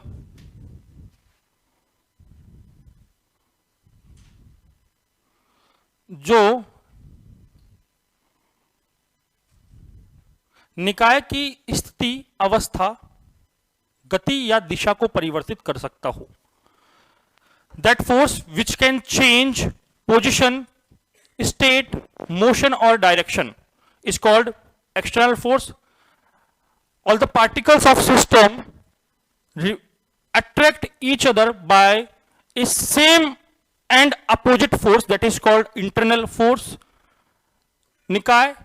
जो निकाय की स्थिति, अवस्था, गति या दिशा को परिवर्तित कर सकता हो। That force which can change position, state, motion or direction is called external force. All the particles of system attract each other by a same and opposite force, that is called internal force. Nikai,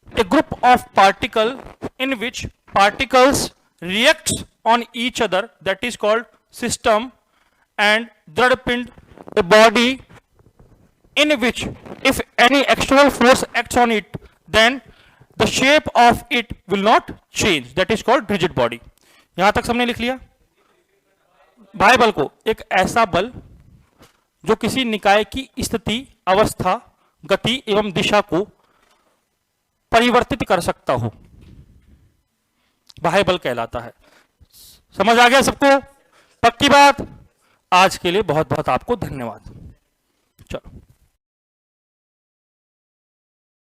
a group of particles in which particles react on each other, that is called system. And Dradpind, a body in which if any external force acts on it, then the shape of it will not change, that is called rigid body. यहां तक सबने लिख लिया। बाह्य बल को एक ऐसा बल जो किसी निकाय की स्थिति, अवस्था, गति एवं दिशा को परिवर्तित कर सकता हो, बाह्य बल कहलाता है। समझ आ गया सबको? पक्की बात? आज के लिए बहुत बहुत आपको धन्यवाद। चलो।